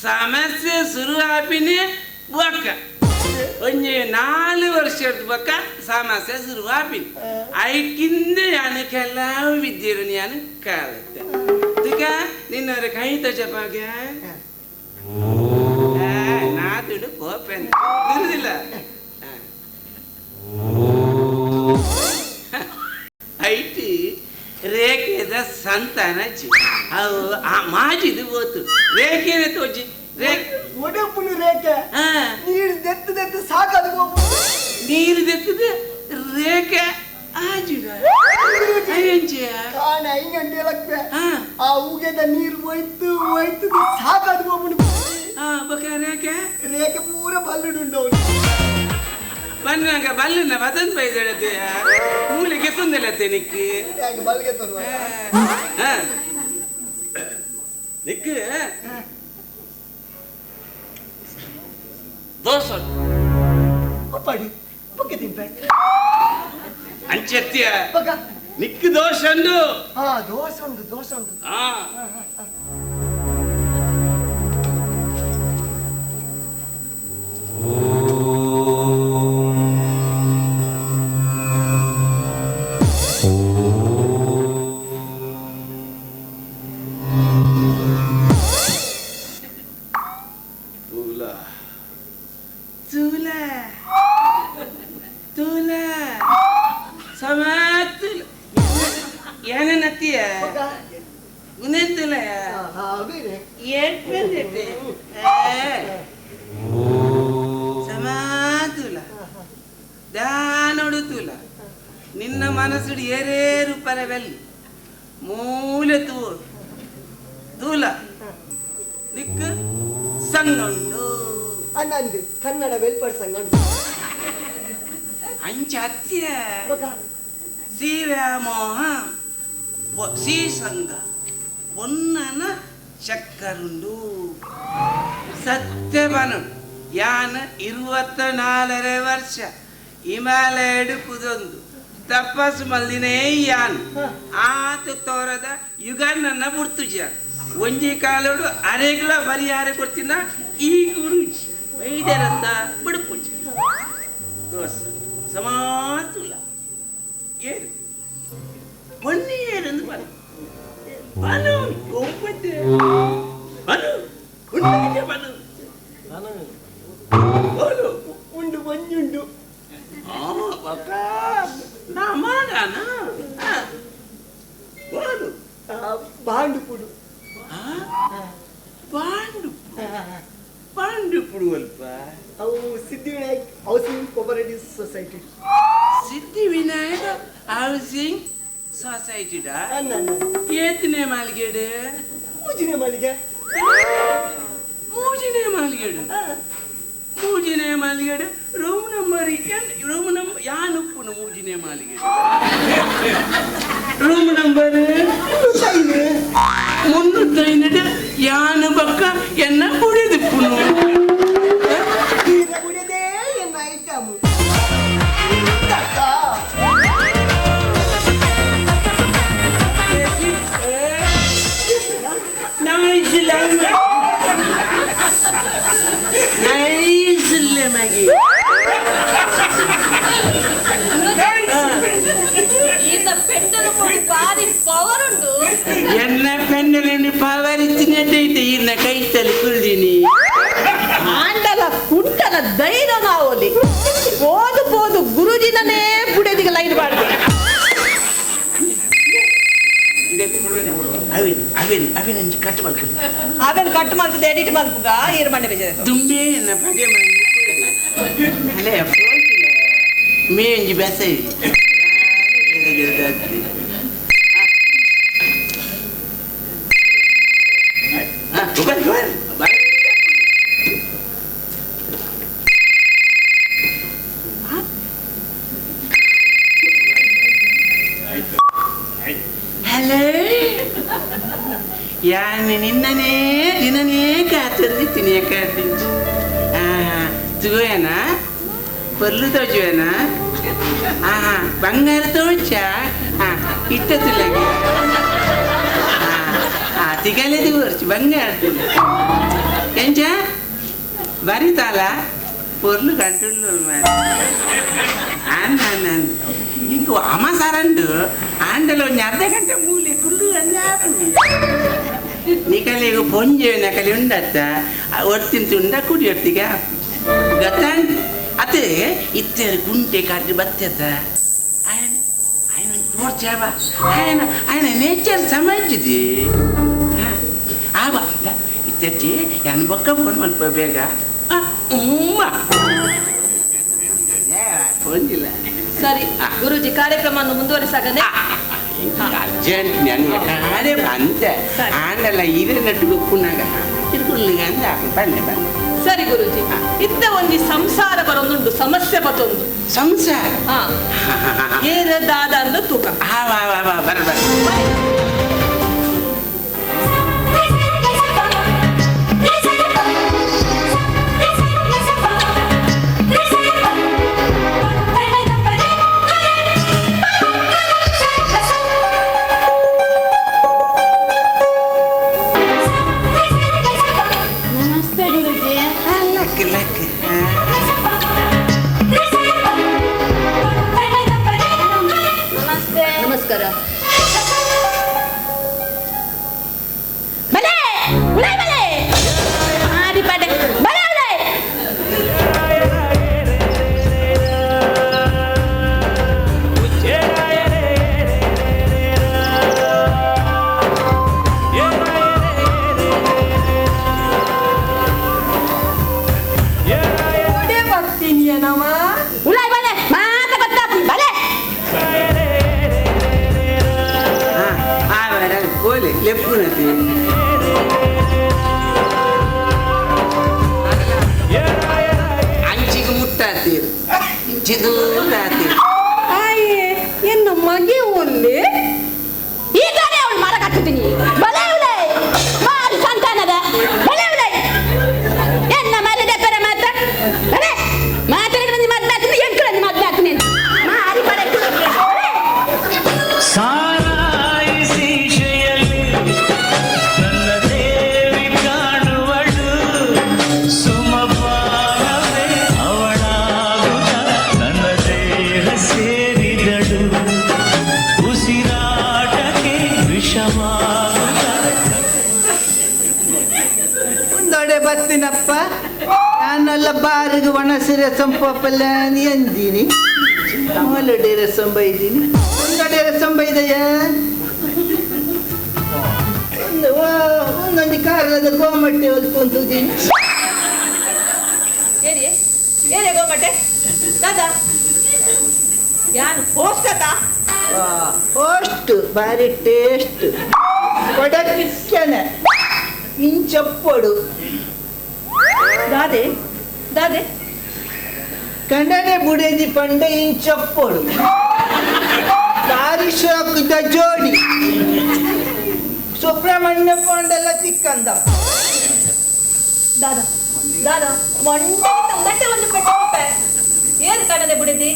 ಸಮಸ್ಯೆ ಶುರು ಆಪಿನಿ ಬೊಕ್ಕ ಒಂಜಿ 4 ವರ್ಷದ ಬೊಕ್ಕ ಸಮಸ್ಯೆ ಶುರು ಆಪಿನಿ ಐಕಿಂದ ಯಾನು ಕೆಲವು ವಿದ್ಯೆರು ನಾನು ಕಾಲತ್ತೆ ಈಗ ನಿನ್ನವ್ರ ಕೈ ತಜಪಾಗ ನಾ ದುಡ್ಡು ಕೋಪೆನ್ ಇರುದಿಲ್ಲ ಐಟಿ ರೇಖೆದ ಸಂತಾನಚ್ಚಿ ಅವು ಆ ಮಾಜಿದು ಬೋತು ರೇಖೆನೆ ತೋಜಿ ರೇಖೆ ಒಡಪುನು ರೇಖೆ ನೀರು ದೆತ್ತು ದೆತ್ತು ಸಾಕದು ಹೋಗು ನೀರು ದೆತ್ತದ ರೇಖೆ ಆಜಿಡ ಅಯ್ಯಂಚಿಯ ಕಾಣ ಹಿಂಗಂಟೆ ಲಕ್ಪೆ ಆ ಉಗೆದ ನೀರು ಹೋಯ್ತು ಹೋಯ್ತು ಸಾಕಾದ ಹೋಗ್ಬಿಡು ರೇಖೆ ರೇಖೆ ಪೂರ ಬಲ್ಲುಡುಂಡು ಅವನು ಬನ್ನಂಗ ಬಲ್ಲನ ಬದನ್ ಬೈದಳತೆ ಮೂಲಿಗೆ ತುಂದಲತ್ತೆ ನಿಕ್ಕಿ ಯಾಕೆ ಬಲ್ಗೆ ತರುವ ನಿಕ್ಕೆ ದೋಸೆ ಪಡಿ ಪಕ್ಕೆ ತಿಂಪೆ ಅಂಚೆತ್ತಿಯ ಪಕ್ಕ ನಿಕ್ಕು ದೋಷ ಉಂಡು ಹಾ ದೋಸೆ ಉಂಟು ಆ ಏನನ್ನತ್ತೀಯ ಉನೆಂತಲ ಸಮಾತುಲ ದಾನೊಡುತುಲ ನಿನ್ನ ಮನಸ್ಸುಡು ಏರೇರು ಪರವೆಲ್ಲಿ ಮೂಲೆ ತೂಲ ನಿಕ್ಕು ಸಂಗಂಡು ಅನ್ನಂದು ಕನ್ನಡ ವೆಲ್ಪರ್ ಸಂಘ ಅಂಚ ಹತ್ತಿರ ಶ್ರೀರಾಮೋಹ ಶ್ರೀಸಂಗ ಒನ್ನನ ಚಕ್ಕರುಂಡು ಸತ್ಯವನು ಯಾನ 24 ವರ್ಷ ಹಿಮಾಲಯಡು ಕುದೊಂದು ತಪಸ್ಸು ಮಲ್ದಿನೇ ಯಾನ್ ಆತ ತೋರದ ಯುಗನ್ನ ಬುಡ್ತುಜ ಒಂಜಿ ಕಾಲೋಡು ಅರೆಗ್ಲ ಪರಿಹಾರ ಕೊಡ್ತೀನ ಈ ಗುರುಜಿ ವೈದ್ಯರಂತ ಬಿಡುಪುಜ ದೋಸ ಸಮಾತುಲ ಏನು ಬನ್ನಿ ಏನಂದು ಬರು ಬನು ಒಪ್ಪತ್ತೆ ಬನು ಉಂಡಿಗೆ ಬನು ಬೋಲು ಉಂಡು ಮಂಜುಂಡು ಬಕ್ಕ ನಾ ಮಾಡಣ ಬೋಲು ಬಾಂಡು ಪುಡು ಬಾಂಡು ಪುಡು ಅಲ್ಪ ಅವು Siddhivinayak housing cooperative society Siddhivinayak housing ಸೊಸೈಟಿಡ ಏತನೇ ಮಾಲ್ಗೇಡು ಮೂಜಿನ ಮಲ್ಲಿಗೆ ಮೂಜಿನೇ ಮಾಲ್ಗೇಡು ರೂಮ್ ನಂಬರ್ ಯಾನುಪ್ಪುನು ಮೂಜಿನೇ ಮಾಲ್ಗೇಡು ರೂಮ್ ನಂಬರ್ 305 ಯಾನು ಬಕ್ಕ ಎನ್ನ ಕುಡಿದಿಪ್ಪುನು ಕುಡಿಯದೇ ಎನ್ನ ಐಟಮ್ ಎನ್ನ ಪೆಂಡಲಿಂದ ಪವರಿಸಿನೈತೆ ಇನ್ನ ಕೈ ತಲೆ ಕುಳ್ದಿನಿ ಆಂಡಲ ಕುಂಟಲ ಧೈರ್ಯ ನಾವಲ್ಲಿ ಓದು ಗುರುಜಿನನೇ ಬುಡದಿಗೆ ಲೈನ್ ಮಾಡ್ತಾರೆ ಅವೇನು ಕಟ್ಟು ಮಾಡ್ಕೊಂಡು ಅವೇನು ಕಟ್ ಮಾಡ್ತದೆ ಎಡಿಟ್ ಮಾಡ್ಬೇಕ ಏರ್ ಮಾಡಿ ಬೇಜಾರ ತುಂಬೆ ಎನ್ನ ಬಗೆ ಮಾಡಿ ಅಲ್ಲೇ ಪೋಲ್ತಿಲ್ಲ ಮೇಂಜಿ ಬೆಸೈ ಹಲೋ ಯಾನು ನಿನ್ನನೇ ದಿನನೇ ಕಾತಂದಿತ್ತೀನಿ ಯಾಕಾದಿಂಚು ತುಗೋಯನಾ ಪರ್ಲು ತೋಚುವೇನಾ ಬಂಗಾರ ತೋಚ ಇಟ್ಟತಿಲ್ಲಗೆ ತಿಗಲೇದಿ ಬರ್ಚು ಬಂಗಾರ ಎಂಚ ಬರಿತಾಲ ಪೊರ್ಲು ಗಂಟುಳ್ಳು ಅನ್ನ ఇంకో అమ్మ సారండు ఆండలో అర్ధ గంట మూలే కుళ్ళు అన్నాడు నీకలేగు పొంజే నకలి ఉండತ್ತ ಒಡ್ತಿಂತುಂಡ ಕುಡಿ ಒಟ್ಟಿಗ ಗತ್ತಾಂಡ್ ಅತ್ತೆ ಇತ್ತೇರು ಗುಂಟೆ ಕಾಟಿ ಬತ್ತದ ఆయన ఆయన ನೋಡ್ಚಾವ ఆయన ನೇಚರ್ ಸಮಜ್ಜಿದಿ ಆವ ಇತ್ತಚ್ಚಿ ಯಾನ್ ಬೊಕ್ಕ ಫೋನ್ ಮಲ್ಪ ಬೇಗ ಹೊಂದಿಲ್ಲ ಸರಿ ಗುರುಜಿ ಕಾರ್ಯಕ್ರಮವನ್ನು ಮುಂದುವರಿಸಾಗನೆ ಅರ್ಜೆಂಟ್ ನನಗೆ ಕಾಡೆ ಬಂತೆ ಆಂಡಲ್ಲ ಇದೇ ನಟ್ಟು ಕುನ್ನಾಗ ತಿರ್ಗುಳ್ಳಿಗೆ ಅಂತ ಬನ್ನಿ ಬನ್ನಿ ಸರಿ ಗುರುಜಿ ಇತ್ತ ಒಂಜಿ ಸಂಸಾರ ಬರೋದುಂಡು ಸಮಸ್ಯೆ ಬತ್ತೊಂದು ಸಂಸಾರ ಹಾ ಏರ ದಾದ ಅಂದು ತೂಕ ಬರ ಬರ ನಮಸ್ಕಾರ ಲೆಪ್ಪುನತಿ ಅಂಚಿಗೆ ಮುಟ್ಟಾತೀರು ಚಿಗುರಾತೀರು ಎನ್ನ ಮಗೆ ಒಲ್ಲೆ ಈಗಾನೇ ಅವಳು ಮರ ಕಟ್ಟುತ್ತೀನಿ ಬಲೆ ಉಳೆ ಬಾರಿ ಸಂತಾನದ ಬಲೆ ಉಳೆ ಎನ್ನ ಮರದ ಪರ ಮಾತ್ರ ಬಲೆ ಮಾತಾಡಿದ್ರೆ ಮಾತಾಡ್ತೀನಿ ಎಂಟ್ರಲ್ಲಿ ಮಾತಾಡ್ತೀನಿ ಮಾರಿ ಪರ ಸಾರಾಯಿಸಿ ಶೆಯಲ್ಲಿ ನನ್ನ ದೇವಿ ಕಾಣುವಳು ಸುಮಪಾನವೇ ಅವಳಾಗುತ್ತ ನನ್ನ ದೇಹ ಸೇರಿದಳು ಉಸಿರಾಟಕ್ಕೆ ವಿಷವಾಗುತ್ತ ಒಂದೊಡೆ ಬರ್ತೀನಪ್ಪ ನಾನೆಲ್ಲ ಬಾರಿಗೆ ಒಣಸಿರೆ ಸಂಪಲ್ಲ ಎಂದೀನಿ ಆಲಡೆ ರಸಂ ಬೈದೀನಿ ಒಂದೊಡೆ ರಸಂ ಬೈದಯ್ಯ ಒಂದೊಂದು ಕಾರಣದ ಗೋಮಟ್ಟೆ ಹೊಲ್ಕೊಂತಿದ್ದೀನಿ ಏರಿ ಏನೇ ಗೋಮಟೆ ದಾದಾ ಯಾರು ಹೋಸ್ಕತ ಅಷ್ಟು ಭಾರಿ ಟೇಸ್ಟ್ ಕೊಡಕ್ಕೆನೆ ಇಂಚಪ್ಪಡು ದಾದೆ ದಾದೆ ಕಂಡನೆ ಬುಡೇದಿ ಪಂಡ ಇಂಚಪ್ಪಡು ದಾರಿ ಶಾಕದ ಜೋಡಿ ಸುಬ್ರಹ್ಮಣ್ಯ ಪಂಡೆಲ್ಲ ತಿಕ್ಕಂದ ದಾದಾ ದಾದಾ ಮೊಂಡೆ ಒಂದು ಪೆಟ್ಟೆ ಏನು ಕಣ್ಣನೆ ಬಿಡಿದಿ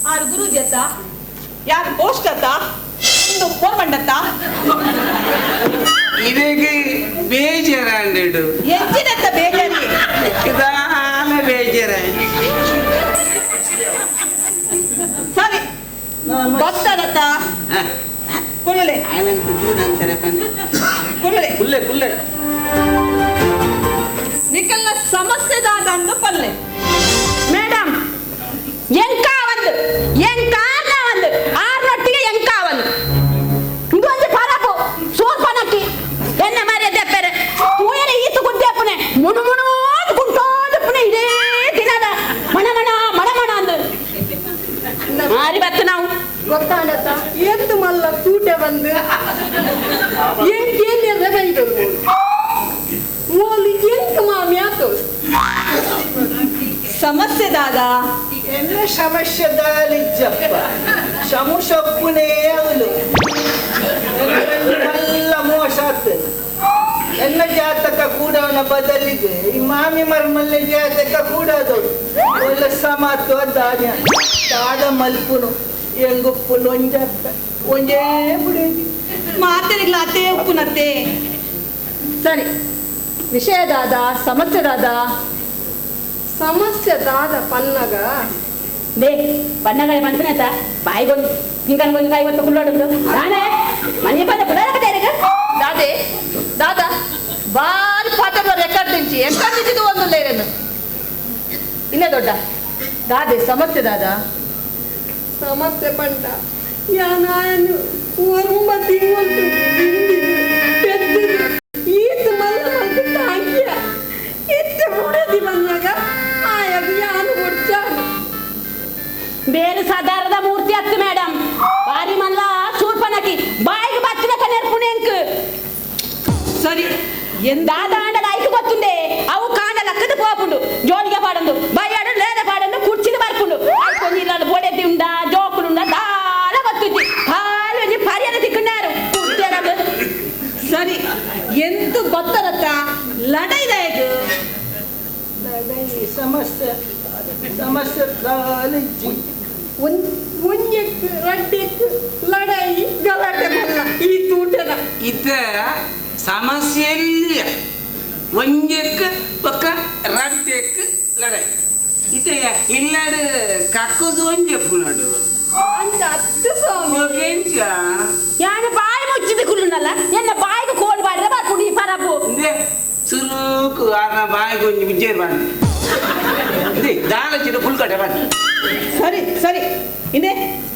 ಆರು ಗುರೂಜಿ ಅತ್ತ ಯಾರು ಪೋಸ್ಟ್ ಅತ್ತ ಒಂದು ಬೋರ್ಮಂಡತ್ತ ಇದಕ್ಕೆ ಬೇಜಾರಂಡು ಎಂಚಿನತ್ತ ಬೇಜಾರಿ ಇದಾಲ ಬೇಜಾರ ಸರಿ ಗೊತ್ತದತ್ತ ಕುಳ್ಳಲೆ ಆನಂತ ದೂರ ಅಂತಾರೆ ಕುಳ್ಳಲೆ ಕುಲ್ಲೆ ಕುಲ್ಲೆ ನಿಕಲ್ನ ಸಮಸ್ಯೆ ದಾದ ಅಂದು ಪಲ್ಲೆ ಮೇಡಮ್ ಎಂಕಾವಂದು ಎಂಕಾರ್ನ ಒಂದು ಆರ್ನೊಟ್ಟಿಗೆ ಎಂಕಾವಂದು ಇದು ಒಂದು ಪರಪು ಸೋರ್ಪನಕ್ಕಿ ಎನ್ನ ಮರೆ ದೆಪ್ಪರೆ ತೂಯನೆ ಈತು ಗುಡ್ಡೆಪ್ಪನೆ ಮುಣು ಮುಣು ಗುಂಟೋದಪ್ಪನೆ ಇದೇ ದಿನದ ಮಣಮಣ ಮಣಮಣ ಅಂದು ಮಾರಿ ಬತ್ತು ನಾವು ಗೊತ್ತಾಗತ್ತ ಎಂದು ಮಲ್ಲ ತೂಟೆ ಬಂದು ಏನ್ ಬೈದು ಮೋಲಿ ಎಂತ ಮಾಮಿ ಆತು ಸಮಸ್ಯೆ ದಾದ ಎಲ್ಲ ಸಮಸ್ಯೆ ದಾಲಿಜ್ಜಪ್ಪ ಸಮುಷಪ್ಪುನೇ ಅವಳು ಎಲ್ಲ ಮೋಸ ಆಗ್ತದೆ ಎಲ್ಲ ಜಾತಕ ಕೂಡವನ ಬದಲಿಗೆ ಈ ಮಾಮಿ ಮರ್ಮಲ್ಲೆ ಜಾತಕ ಕೂಡದವಳು ಒಳ್ಳೆ ಸಮತ್ವ ದಾನ್ಯ ದಾದ ಮಲ್ಪುನು ಎಂಗುಪ್ಪುನು ಒಂಜತ್ತ ಒಂಜೇ ಬಿಡೇದಿ ಮಾತಿರಿಲ್ಲ ಅತ್ತೆ ಉಪ್ಪುನತ್ತೆ ಸರಿ ವಿಷಯದಾದ ಸಮಸ್ಯೆದಾದ ಸಮಸ್ಯೆದಾದ ಪನ್ನಗ ದೇ ಬಣ್ಣಗಳ ಬಂದ್ಬಿನತ್ತ ಬಾಯಿಗೊಂದು ಹಿಂಗನ್ಗೊಂದು ಕೈ ಒಂದು ಕುಳ್ಳೋಡುದು ನಾನೇ ಮನೆ ಬಂದ ಬಿಡಾಕತ್ತೇರಿಗ ದಾದೆ ದಾದ ಬಾರಿ ಪಾತ್ರದ ರೆಕಾರ್ಡ್ ದಿಂಚಿ ಎಂಕಂದಿದ್ದು ಒಂದು ಲೇರೇನು ಇನ್ನೇ ದೊಡ್ಡ ದಾದೆ ಸಮಸ್ಯೆ ದಾದ ಸಮಸ್ಯೆ ಪಂಟ ನಾನು ಒಂಬ ತಿಂಗಳು ಈತ ಮಲ್ಲ ಮಂದು ತಾಂಗಿಯ ಇತ್ತ ಮುಡದಿ ಬಂದಾಗ ಆಯಾಗ ಯಾನು ಕೊಡ್ಚಾನು ಬೇರೆ ಸಾಧಾರದ ಮೂರ್ತಿ ಹತ್ತು ಮೇಡಮ್ ಬಾರಿ ಮಲ್ಲ ಸೂರ್ಪ ಪಟ್ಟಿ ಬಾಯಿಗೆ ಬತ್ತಿನ ನೆರ್ಪುಣೆ ಎಂಕ್ ಸರಿ ದಾದಾಂಡ ಐಕು ಗೊತ್ತುಂಡೆ ಅವು ಕಾಂಡ ಲಕ್ಕದ ಪೋಪುಂಡು ಜೋಳಿಗೆ ಪಾಡಂದು ಬಯ್ಯಾಡು ಲೇದ ಪಾಡಂದು ಕುರ್ಚಿನ ಬರ್ಪುಂಡು ಐಕು ನೀರನ್ನು ಬೋಡೆದ್ದಿ ಉಂಡ ಜೋಕುಡುಂಡ ದಾಲ ಗೊತ್ತುಜ್ಜಿ ಹಾಲು ಒಂಜಿ ಪರಿಯನ ತಿಕ್ಕುಂಡಾರು ಕುರ್ತಿಯರದು ಸರಿ ಎಂತು ಗೊತ್ತರತ್ತ ಲಡೈದಾಯದು ಸಮಸ್ಯೆ ಸಮಸ್ಯೆ ಕಾಲೇಜಿ ಒಂಜೆಕ್ ರಡ್ಡೆಕ್ ಲಡಾಯಿ ಗಲಾಟೆ ಬಲ್ಲ ಈ ತೂಟದ ಇತ್ತ ಸಮಸ್ಯೆ ಇಲ್ಲ ಒಂಜಕ್ಕೆ ಪಕ್ಕ ರಡ್ಡೆಕ್ ಲಡೈ ಇತ್ತ ಇಲ್ಲಾಡು ಕಕ್ಕದು ಒಂಜೆ ಪುನಡು ಅಂತ ಅತ್ತು ಸ್ವಾಮಿ ಎಂಚ ಯಾನು ಬಾಯಿ ಮುಚ್ಚಿದ ಕುರುನಲ್ಲ ಎನ್ನ ಬಾಯಿಗೆ ಕೋಲ್ ಬಾಡ್ರೆ ಬರ್ಪುಂಡು ಈ ಪರಪು ಇಂದೆ ಸುರುಕು ಆರ್ನ ಬಾಯಿಗೆ ಒಂಜಿ ವಿಜಯರ್ ಬಂದು ಇಂದೆ ದಾಲಚಿನ ಪುಲ್ಕಟೆ ಬಂದು ಸರಿ ಸರಿ ಇನ್ನೇ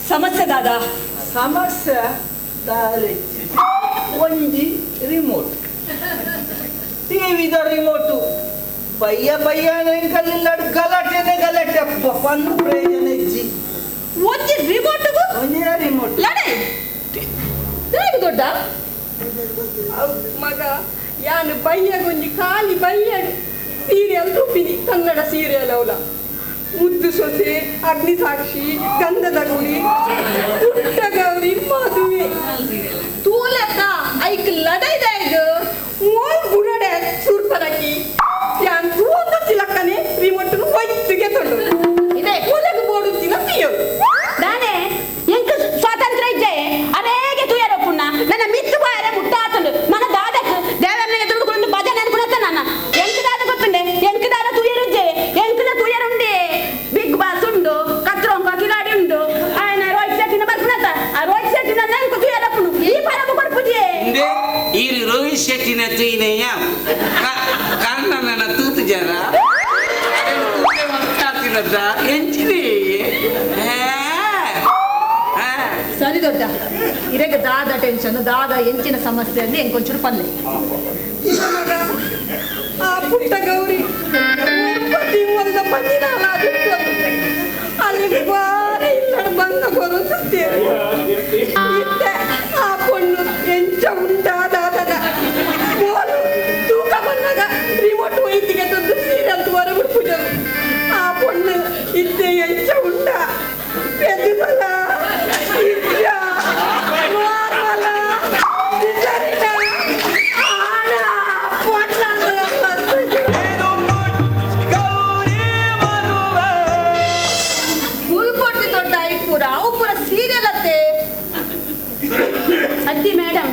ಸಮಸ್ಯೆ ದಾದ ಸಮಸ್ಯೆ ಕಾಲೇಜಿ ಒಂಜಿ ರಿಮೋಟ್ ಟಿವಿದ ರಿಮೋಟು ಬಯ್ಯ ಕಲ್ಲಿಲ್ಲಾಡು ಗಲಾಟೆನೆ ಗಲಾಟೆ ಅಪ್ಪ ಪನ್ನು ಪ್ರಯೋಜನ ಇಜ್ಜಿ ಒಂಜಿ ರಿಮೋಟ್ಗೂ ಒಂದೇ ರಿಮೋಟ್ ಲಡೈ ದೇವಿ ದೊಡ್ಡ ಮಗ ಯಾನು ಬಯ್ಯಗೊಂಜಿ ಖಾಲಿ ಬಯ್ಯಡು ಸೀರಿಯಲ್ ತುಪ್ಪಿನಿ ಕನ್ನಡ ಸೀರಿಯಲ್ ಅವಳ ಮುದ್ದು ಸೊಸೆ ಅಗ್ನಿ ಸಾಕ್ಷಿ ಗಂಧದ ಗುಡಿ ಪುಟ್ಟ ಗೌರಿ ಮದುವೆ ತೂಲೆಕ್ಕ ಐಕ್ ಲಡೈದಾಯ್ಗ ಮೋಲ್ ಗುಣಡೆ ಸುರ್ಪರಕಿ ಯಾನ್ ತೂಂದ ಚಿಲಕ್ಕನೆ ರಿಮೋಟ್ನು ಒಯ್ತಿಗೆ ತೊಂಡು ಇದೆ ಒಲೆಗೆ ಬೋಡುತ್ತಿನ ತೀಯರು ನಾನೇ ಎಂಕ ಸ್ವಾತಂತ್ರ್ಯ ಇದ್ದೆ ಅನೇಗೆ ತುಯರ ಪುಣ್ಣ ನನ್ನ ಮಿತ್ತು ಬಾಯರ ಮುಟ್ಟಾತಂಡು ಮನ ದಾದಕ್ ದೇವರನಿಗೆ ದುಡ್ಕೊಂಡು ಭಜನೆ ಅನ್ಕೊಳತ್ತ ನನ್ನ ಎಂಕ ದಾದ ಗೊತ್ತುಂಡೆ ಎಂಕ ದಾದ ತುಯರುಜ್ಜೆ ಎಂಕದ ತುಯರುಂಡೆ ಬಿಗ್ ಬಾಸ್ ಉಂಡು ಕತ್ರೋಂಗ ಕಿಲಾಡಿ ಉಂಡು ಆಯ್ನ ರೋಹಿತ್ ಶೆಟ್ಟಿನ ಬರ್ಪುಣತ ಆ ರೋಹಿತ್ ಶೆಟ್ಟಿನ ನೆನ್ಕು ತುಯರ ಪುಣು ಈ ಪರಮ ಬರ್ಪುಜೆ ಇಂದೆ ಈ ರೋಹಿತ್ ಶೆಟ್ಟಿನ ತುಯಿನೆಯ ಕರ್ಣನ ತೂತು ಜರ ಎಂಚಿನಿ ಸರಿ ದೊಡ್ಡ ಇರೆಗೆ ದಾದ ಟೆನ್ಷನ್ ದಾದ ಎಂಚಿನ ಸಮಸ್ಯೆ ಅಂದ್ರೆ ಎಂಕೊಂಚೂರು ಪಲ್ಲೆ ಆ ಪುಟ್ಟ ಗೌರಿ ಒಲ್ಲ ಪಂಜಿನ ಅಲ್ಲಿ ಬಾರಿ ಇಲ್ಲ ಬಂದ ಬರುತ್ತೇವೆ ಇತ್ತೆ ಆ ಪೊಣ್ಣು ಎಂಚ ಉಂಟಾದಾದ ತೂಕ ಬಂದಾಗ ರಿಮೋಟ್ ವೈತಿಗೆ ತಂದು ಸೀರಿಯಲ್ ಹೊರಬಿಟ್ಟು ಪೂಜೆ ಆ ಪೊಣ್ಣು ಇತ್ತೆ ಎಂಚ ಉಂಟ ಪೆದ್ದುಬಲ ಇದ್ಯ ಮಾರ್ಮಲ ಇದ್ದರಿನ ಆಡ ಪೊಣ್ಣಂದ್ರ ಫುಲ್ ಕೊಟ್ಟು ದೊಡ್ಡ ಐಪುರ ಅವು ಪೂರ ಸೀರಿಯಲ್ ಅತ್ತೆ ಅಜ್ಜಿ ಮೇಡಮ್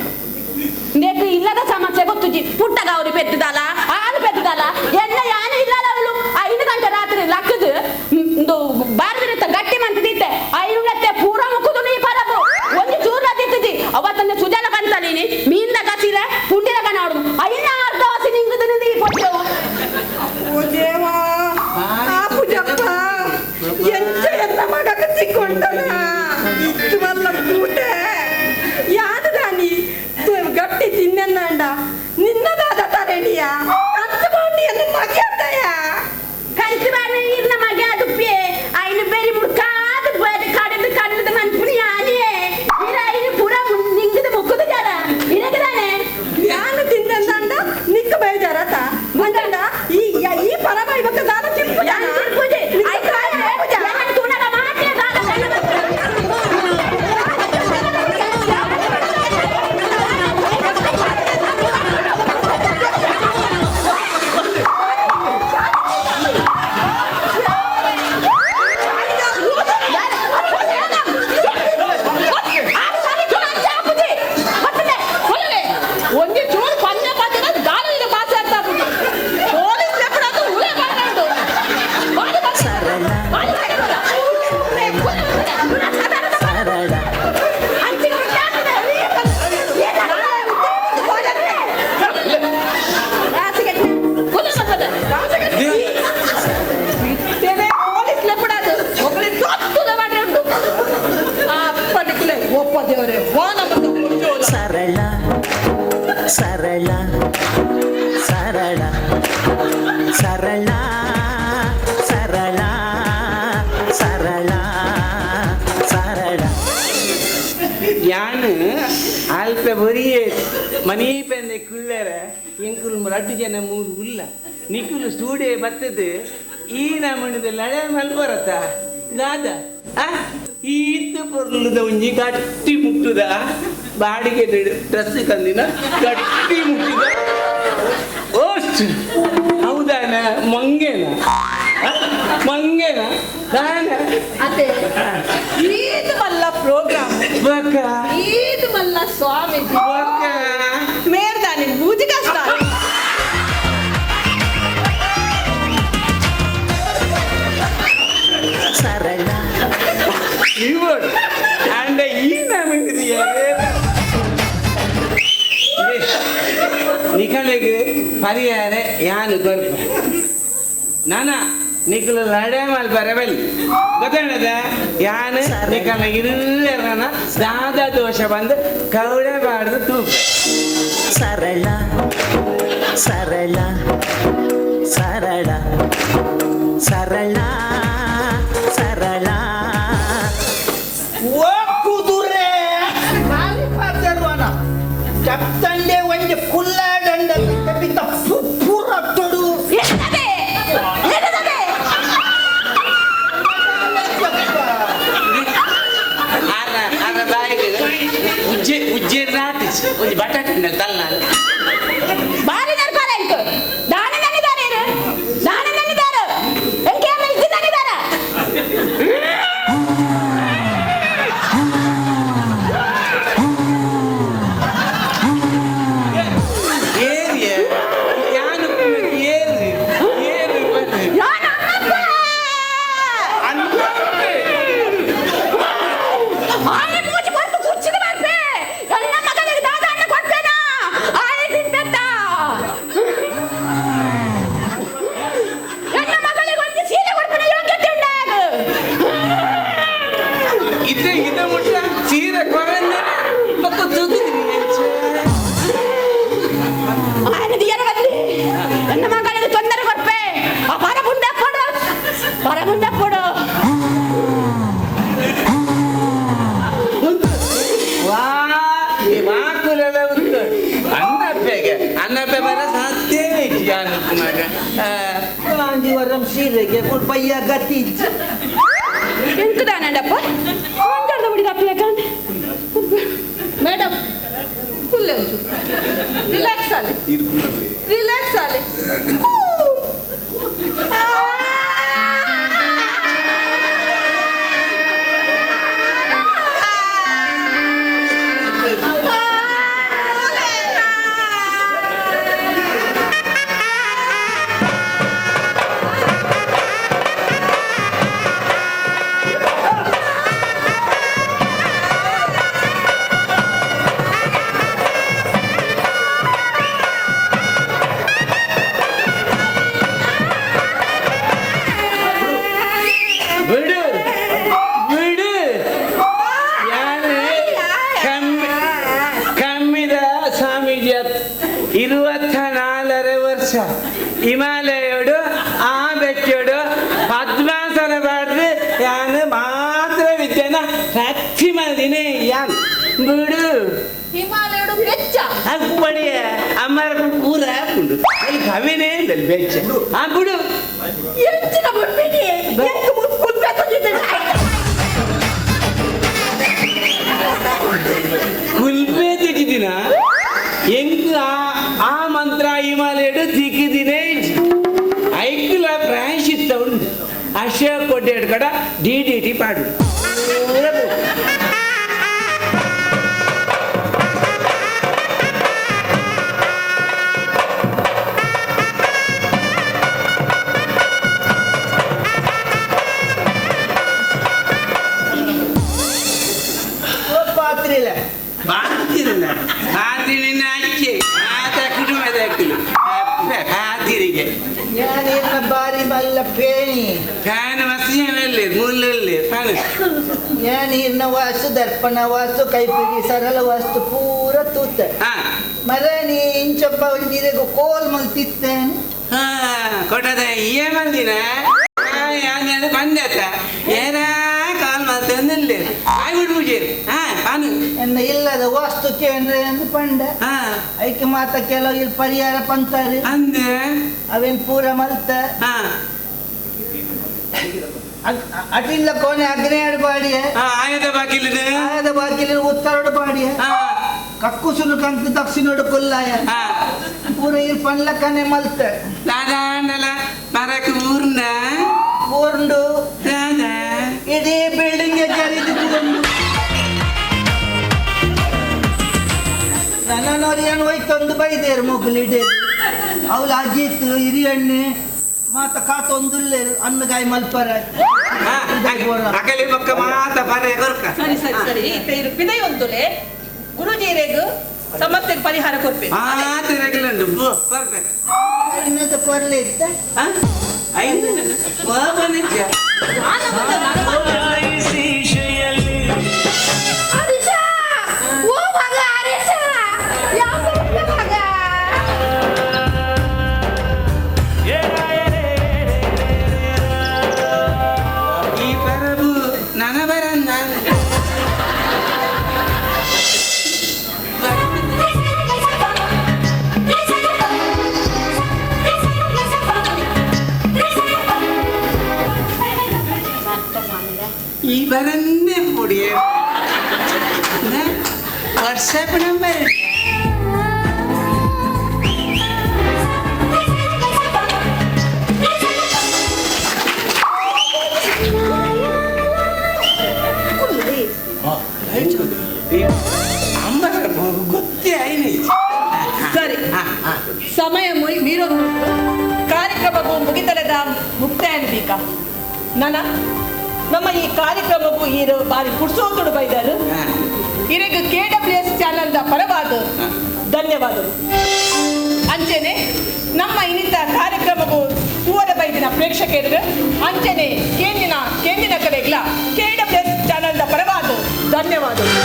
ಬೇಕು ಇಲ್ಲದ ಸಮಸ್ಯೆ ಗೊತ್ತುಜ್ಜಿ ಪುಟ್ಟ ಗೌರಿ ಪೆತ್ತದಲ್ಲ ಹಾಲು ಪೆತ್ತದಲ್ಲ ಎನ್ನ ಯಾನು ಇಲ್ಲಲ್ಲ ಅವಳು 5 ಗಂಟೆ ರಾತ್ರಿ ಲಕ್ಕದು ಬಾರ್ದಿರುತ್ತ ಗಟ್ಟಿ ಮಂತಿದ್ದೆ 5 ಗಂಟೆ ಪೂರ ಮುಕ್ಕುದು ನೀ ಪರಬು ಒಂದು ಚೂರ ತಿತ್ತಿದ್ದಿ ಅವತ್ತನ್ನ ಸುಜಲ ಕಂತಲೀನಿ ಮೀನ್ದ ಗಸಿರ ಪುಂಡಿನ ಕನಾಡು ಐನ ಅರ್ಧ ವಾಸಿ ನಿಂಗದ ಈ ಪೊಟ್ಟು ಓ ದೇವಾ ಆ ಪೂಜಪ್ಪ ಎಂಚ ಎಲ್ಲ ಮಗ ಕತ್ತಿಕೊಂಡನ ಇತ್ತು ವಲ್ಲ ಕೂಟೆ ಯಾದು ರಾಣಿ ಗಟ್ಟಿ ತಿನ್ನಂಡ ನಿನ್ನದಾದ ತರೆಡಿಯ ಕಂತುಕೊಂಡಿಯನ್ನು ಮಗ್ಯಾದಯ ಕಂತು ಬಾಣ ಇರ್ನ ಮಗೆ ಅದುಪ್ಪೆ ಐನು ಬೇರಿ ಮುಡ್ಕಾದ ಕಡದು ಕಡದು ಮನ್ಪುಣಿ ಆನಿಯೇ ಇರ ಐನು ಪೂರ ನಿಂಗದ ಮುಕ್ಕದ ಜಾರ ಇರಗದಾನೆ ನಾನು ತಿಂದಂಡ ನಿಕ್ಕ ಬೇಜಾರತ ಮಂಗಂಡ ಈ ಪರಮ ಇವತ್ತು ನಾನು ತಿಂಪು ಪೂಜೆ ಆಯ್ತು ಯಾರು ತುಣಗ ಮಾತೆ ಒಂದೇ ಚೂರು ಪಂಜ ಪಾತ್ರ ಗಾಳಿಗೆ ಪಾಸ್ ಆಗ್ತಾ ಬುದ್ಧಿ ಪೊಲೀಸ್ ಎಪ್ಪಡದು ಉಳೆ ಮಾಡ್ಕೊಂಡು ಪೊಲೀಸ್ ಲೆಪ್ಪಡದು ಒಬ್ಬಳಿ ತೊತ್ತುದ ಮಾಡ್ಕೊಂಡು ಆ ಪರ್ಟಿಕ್ಯುಲರ್ ಒಪ್ಪ ದೇವರೇ ವಾನ ಬಂದು ಸರಳ ಸರಳ ಸರಳ ಸರಳ ಸರಳ ಸರಳ ಸರಳ ಯಾನು ಅಲ್ಪ ಬರಿಯೇ ಮನಿ ಪೆಂದೆ ಕುಳ್ಳರ ಎಂಕುಲು 2 ಜನ 3 ಉಲ್ಲ ನಿಕ್ಕುಲು ಸ್ಟೂಡಿಯೋ ಬರ್ತದೆ ಈ ನಮ್ಮನಿದ ಲಳೆ ಮಲ್ಬರತ್ತ ದಾದ ಈತು ಪೊರ್ಲುದ ಒಂಜಿ ಗಟ್ಟಿ ಮುಟ್ಟುದ ಬಾಡಿಗೆ ಡ್ರೆಸ್ ಕಂದಿನ ಗಟ್ಟಿ ಮುಟ್ಟಿದ ಓಸ್ಟ್ ಹೌದಾನ ಮಂಗೇನ ಅದೇ ಈದ್ ಮಲ್ಲ ಪ್ರೋಗ್ರಾಮ್ ಈದ್ ಮಲ್ಲ ಸ್ವಾಮೀಜಿ ಮೇರ್ದಾನಿ ಬೂಜಿ ಕಷ್ಟ ಸರಳ ಅಂಡ ಈ ನಿಖಲೆಗೆ ಪರಿಹಾರ ಯಾನು ಕೊರ್ಪ ನಾನ ನಿಖಲು ಲಡೆ ಮಾಲ್ ಬರಬಲ್ ಗೊತ್ತಾಣದ ಯಾನು ನಿಖಲ ಇರುವರನ ದಾದ ದೋಷ ಬಂದು ಕೌಡೆ ಬಾಡ್ದು ತೂಕ ಸರಳ ಸರಳ ಸರಳ ಸರಳ ಸರಳ ಓ ಕುದುರೆ ಕಾಲಿಪಾದರ್ವನ ಚಪ್ತಂಡೆ ಒಂಜಿ ಕುಲ್ಲಾಡಂಡ ಕಪಿತ ಪೂರ ತೊಡು ಉಜ್ಜೆ ರಾಟಿಸ್ ಒಂದು ಬಟಾಟೆ ತಲ್ಲ ಬಾರಿ ನರ್ಪಾಲ ಇಂಕು ದಾನೆ ನನ್ನಿದಾರೆ ದಾನೆ ನನ್ನಿದಾರೆ ಎಂಕೆ ಆಮೇಲೆ ಇದು ನನ್ನಿದಾರ ಏರಿಯ ಯಾನು ಏರಿ ಏರಿ ನಾನು ಆನೆ ಮೂಜಿ ಬಂದು ಕುರ್ಚಿಗೆ ಬರ್ಬೇ ನನ್ನ ಮಗನಿಗೆ ದಾದ ಅನ್ನ ಕೊಡ್ಬೇನಾ ಆನೆ ತಿಂತತ್ತ ನನ್ನ ಮಗಳಿಗೆ ಒಂದು ಸೀರೆ ಕೊಡ್ಬೇನ ಯೋಗ್ಯತೆ ಉಂಟಾಗ ಇದು ಮುಟ್ಟ ಸೀರೆ ಕೊರಂದ ಮತ್ತು ತೂಗಿದ್ರಿ ಆನೆ ದಿಯರ ಬಂದ್ರಿ ನನ್ನ ಮಗಳಿಗೆ ತೊಂದರೆ ಕೊಡ್ಬೇ ಆ ಪರಬುಂಡ ಕೊಡು ಪರಬುಂಡ ಕೊಡು ಮಾಕುಲೆಲ್ಲ ಉಂಟು ಅನ್ನಪ್ಪೆ ಬರ ಸಾಧ್ಯ ಜಾನುಕುಮಾರ ಕಾಂಜೀವರಂ ಸೀರೆಗೆ ಪಯ್ಯ ಗತಿ ಎಂತದಾನಂಡಪ್ಪ ಒಂದರ್ಧ ಹುಡುಗ ಅಪ್ಲಕಂಡ್ ಮೇಡಮ್ ಕುಲ್ಲೆ ಉಂಟು ರಿಲ್ಯಾಕ್ಸ್ ಆಲಿ ರಿಲ್ಯಾಕ್ಸ್ ಆಲಿ ಬಿಡು ಬಿಡು ಯಾರು ಕಮ್ಮಿದ ಸ್ವಾಮೀಜಿ 24 ವರ್ಷ ಹಿಮಾಲಯೋಡು ಆ ಬೆಚ್ಚೋಡು ಪದ್ಮಾಸನ ಬಾಡ್ದು ಯಾನು ಮಾತ್ರ ವಿದ್ಯೆನ ಹಚ್ಚಿ ಮಂದಿನೇ ಯಾನ್ ಬಿಡು ಹಿಮಾಲಯಡು ಬೆಚ್ಚ ಅದು ಬಡಿಯ ಅಮ್ಮರ ಪೂರ ಹಾಕೊಂಡು ಅಲ್ಲಿ ಕವಿನೇ ಇಲ್ಲ ಬೆಚ್ಚ ಬಿಡು ಎಂಚಿನ ಬಿಡ್ಬೇಡಿ ಎಂಟು ಮುಟ್ಬೇಕು ಕುಲ್ಪೆ ತೆಗಿದಿನ ಎಂಕ್ ಆ ಮಂತ್ರ ಹಿಮಾಲಯಡು ತಿಕ್ಕಿದಿನೇ ಐಕ್ಲ ಪ್ರಾಯಶ್ಚಿತ್ತ ಉಂಟು ಅಶೋಕ್ ಕೊಡ್ಡೇಡ್ ಕಡ DDT ಪಾಡು ಪಾತ್ರಿಲ್ಲ ಬಾತಿರಲ್ಲ ಬಾತಿನ ಅಚ್ಚೆ ಆತ ಕುಟುಂಬದ ಬಾತಿರಿಗೆ ഞാനിരുന്ന ഭാര്യ നല്ല പേണി ಫ್ಯಾನ್ ಮಸಿಯಲ್ಲೇ ಮುಲ್ಲಲ್ಲಿ ಫ್ಯಾನ್ ഞാനിരുന്ന വാസ്തു ദർപ്പണ വാസ്തു കൈപ്പിടി സരಳ ವಾಸ್ತು ಪೂರ ತೂತ ಮರ ನೀ ಇಂಚಪ್ಪ ಒಂದಿರಗು ಕೋಲ್ ಮಲ್ತಿತ್ತೇನೆ ಕೊಟ್ಟದ ಏ ಮಂದಿನ ಬಂದತ್ತ ಏನ ಕಾಲ್ ಮಾತಂದಿಲ್ಲ ಆಗ್ಬಿಟ್ಟು ಮುಜೇರಿ ನಾನು ಎನ್ನ ಇಲ್ಲದ ವಾಸ್ತು ಕೇಂದ್ರ ಎಂದು ಪಂಡ ಹಾ ಐಕೆ ಮಾತ ಕೆಲವು ಇಲ್ಲಿ ಪರಿಹಾರ ಪಂತಾರೆ ಅಂದೆ ಅವೇನ್ ಪೂರ ಮಲ್ತ ಹಾ ಅಟಿಲ್ಲ ಕೋಣೆ ಅಗ್ನೇಯಡ್ ಬಾಡಿಯ ಆಯದ ಬಾಗಿಲಿದೆ ಆಯದ ಬಾಗಿಲಿನ ಉತ್ತರಡು ಬಾಡಿಯ ಹಾ ಕಕ್ಕುಸುಲು ಕಂತು ದಕ್ಷಿಣೋಡು ಕೊಲ್ಲಾಯ ಹಾ ಪೂರ ಇಲ್ಲಿ ಪಂಡ್ಲ ಕನೆ ಮಲ್ತ ದಾದಾಂಡಲ ಮರಕ್ಕೆ ಊರ್ನ ಊರ್ಂಡು ದಾದಾ ಇಡೀ ಬಿಲ್ಡಿಂಗ್ ಜರಿದುಕೊಂಡು ನನ್ನೋರು ಏನು ಹೋಯ್ತೊಂದು ಬೈದೇರು ಮುಗ್ಲಿಡೆ ಅವಳು ಅಜಿತ್ ಹಿರಿಯಣ್ಣೆ ಮಾತ ಕಾತೊಂದುಲ್ಲೆ ಅನ್ನಗಾಯಿ ಮಲ್ಪರ ಅಕಲಿ ಮಕ್ಕ ಮಾತ ಬರೆ ಗೊರ್ಕ ಸರಿ ಸರಿ ಸರಿ ಇರು ಪಿದೈ ಒಂದುಲೆ ಗುರುಜಿರೆಗು ಸಮಸ್ಯೆಗೆ ಪರಿಹಾರ ಕೊಡ್ಬೇಕು ಮಾತ ರೆಗ್ಲಂಡು ಬರ್ಬೇಕು ಇನ್ನೊಂದು ಕೊರ್ಲೆ ಇತ್ತ ಐದು ನಿಜ ಈ ಪರಬು ನನ್ನ ಬರನ್ನ ಈ ಬರನ್ನೇ ಪುಡಿಯ ವಾಟ್ಸಪ್ ನಂಬರ್ ಗೊತ್ತೇ ಆಯ್ನಿ ಸರಿ ಸಮಯ ಮೀರೋದು ಕಾರ್ಯಕ್ರಮವು ಮುಗಿತಲೆದ ಮುಕ್ತಾಯ ಬೇಕಾ ನಮ್ಮ ಈ ಕಾರ್ಯಕ್ರಮವು ಈ ಬಾರಿ ಪುಡ್ಸೋದು ಬೈದರು ಇರೆಗೆ KWS ಚಾನಲ್ದ ಪರವಾದ ಧನ್ಯವಾದಗಳು ಅಂಚನೆ ನಮ್ಮ ಇನ್ನಿತ ಕಾರ್ಯಕ್ರಮವು ತೂವರ ಬೈದಿನ ಪ್ರೇಕ್ಷಕರಿಗೆ ಅಂಚನೆ ಕೇಂದಿನ ಕಲೆಗಳ KWS ಚಾನಲ್ದ ಪರವಾದ ಧನ್ಯವಾದಗಳು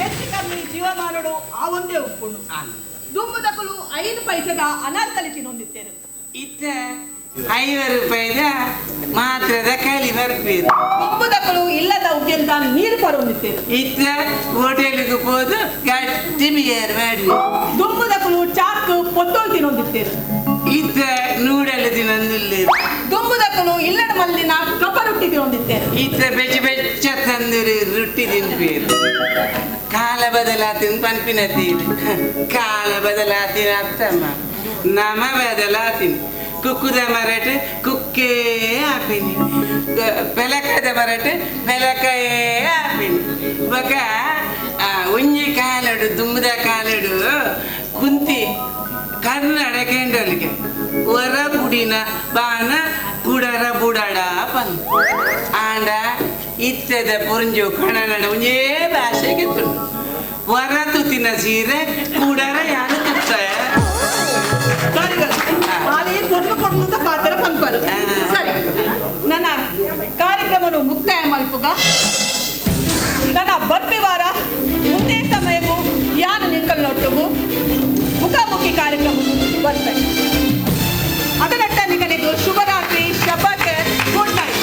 ಹೆಚ್ಚು ಕಮ್ಮಿ ಜೀವಮಾನಗಳು ಆ ಒಂದೇ ಒಪ್ಕೊಂಡು ದುಂಬುದಕ್ಕಲು 5 ಪೈಸೆದ ಅನಾರ್ಕಲಿ ತಿನ್ನೊಂದಿದ್ದೇನೆ ಇತ್ತ 5 ರೂಪಾಯಿದ ಮಾತ್ರದ ಕಲಿ ಬರ್ಪೀರು ದುಂಬುದಕ್ಕಲು ಇಲ್ಲದ ಉದ್ಯಂತ ನೀರು ಪರೊಂದಿದ್ದೇನೆ ಇತ್ತ ಹೋಟೆಲ್ಗೆ ಹೋದು ಗಟ್ಟಿ ಬಿಯರ್ ಮಾಡಿ ದುಂಬುದಕ್ಕಲು ಚಾಕ್ ಪೊತ್ತೋಲ್ ತಿನ್ನೊಂದಿದ್ದೇನೆ ಇತ್ತ ನೂಡಲು ತಿನ್ನೊಂದಿಲ್ಲ ದುಂಬುದಕ್ಕಲು ಇಲ್ಲದ ಮಲ್ಲಿನ ಕಪ್ಪ ರೊಟ್ಟಿ ತಿನ್ನೊಂದಿದ್ದೇನೆ ಇತ್ತ ಬೆಚ್ಚ ತಂದೂರಿ ರೊಟ್ಟಿ ತಿನ್ಪೀರು ಕಾಲ ಬದಲಾತಿನ ಪನ್ಪಿನತ್ತೀನಿ ಕಾಲ ಬದಲಾತಿನ ಅತ್ತಮ್ಮ ನಮ ಬದಲಾತೀನಿ ಕುಕ್ಕುದ ಮರಟ್ ಕುಕ್ಕೇ ಹಾಪಿನಿ ಪೆಲಕದ ಮರಟ್ ಪೆಲಕಯೇ ಹಾಪಿನಿ ಬೊಕ ಒಂಜಿ ಕಾಲಡು ದುಮ್ಮದ ಕಾಲಡು ಕುಂತಿ ಕನ್ನಡ ಕೆಂಡಲಿಗೆ ಹೊರ ಬುಡಿನ ಬಾನ ಬುಡರ ಬುಡಡ ಪನ್ ಆಂಡ ಇತ್ತದ ಪುಂಜು ಕನ್ನಡ ಒಂಜೇ ಭಾಷೆಗೆ ತುಂಡು ಹೊರ ತುತ್ತಿನ ಸೀರೆ ಕೂಡರ ಯಾರು ತುತ್ತಾಯ ಪಾತ್ರ ಪಂಪರು ಸರಿ ನನ್ನ ಕಾರ್ಯಕ್ರಮವನ್ನು ಮುಕ್ತಾಯ ಮಲ್ಪುಗ ನನ್ನ ಬರ್ತಿ ವಾರ ಮುಂದೆ ಸಮಯಕ್ಕೂ ಯಾರು ನಿಂಕಲ್ನೊಟ್ಟಿಗೂ ಮುಖಾಮುಖಿ ಕಾರ್ಯಕ್ರಮ ಬರ್ತೇನೆ ಅದರಟ್ಟ ನಿಗನಿಗೂ ಶುಭರಾತ್ರಿ ಶಬತ್ ಗುಡ್ ನೈಟ್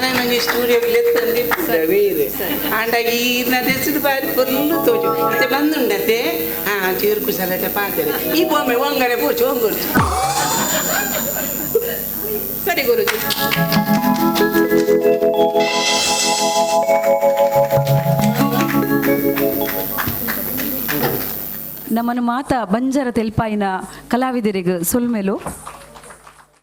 ನನಗೆ ಸ್ಟುಡಿಯೋಗೆ ತಂದಿಟ್ಟು ಬೇರೆ ಆಂಡ ಈರ್ನ ದೆಸದು ಬಾರಿ ಫುಲ್ಲು ತೋಜು ಮತ್ತೆ ಬಂದುಂಡತೆ ಚೀರ್ಕು ಸಲಟೆ ಪಾತ್ರೆ ಈ ಬೊಮ್ಮೆ ಒಂಗಡೆ ಪೋಚು ಒಂಗುರ್ಚು ಸರಿ ಗುರುಜಿ ನಮ್ಮನ್ನು ಮಾತ ಬಂಜರ ತೆಲ್ಪಾಯಿನ ಕಲಾವಿದರಿಗೆ ಸೊಲ್ಮೆಲು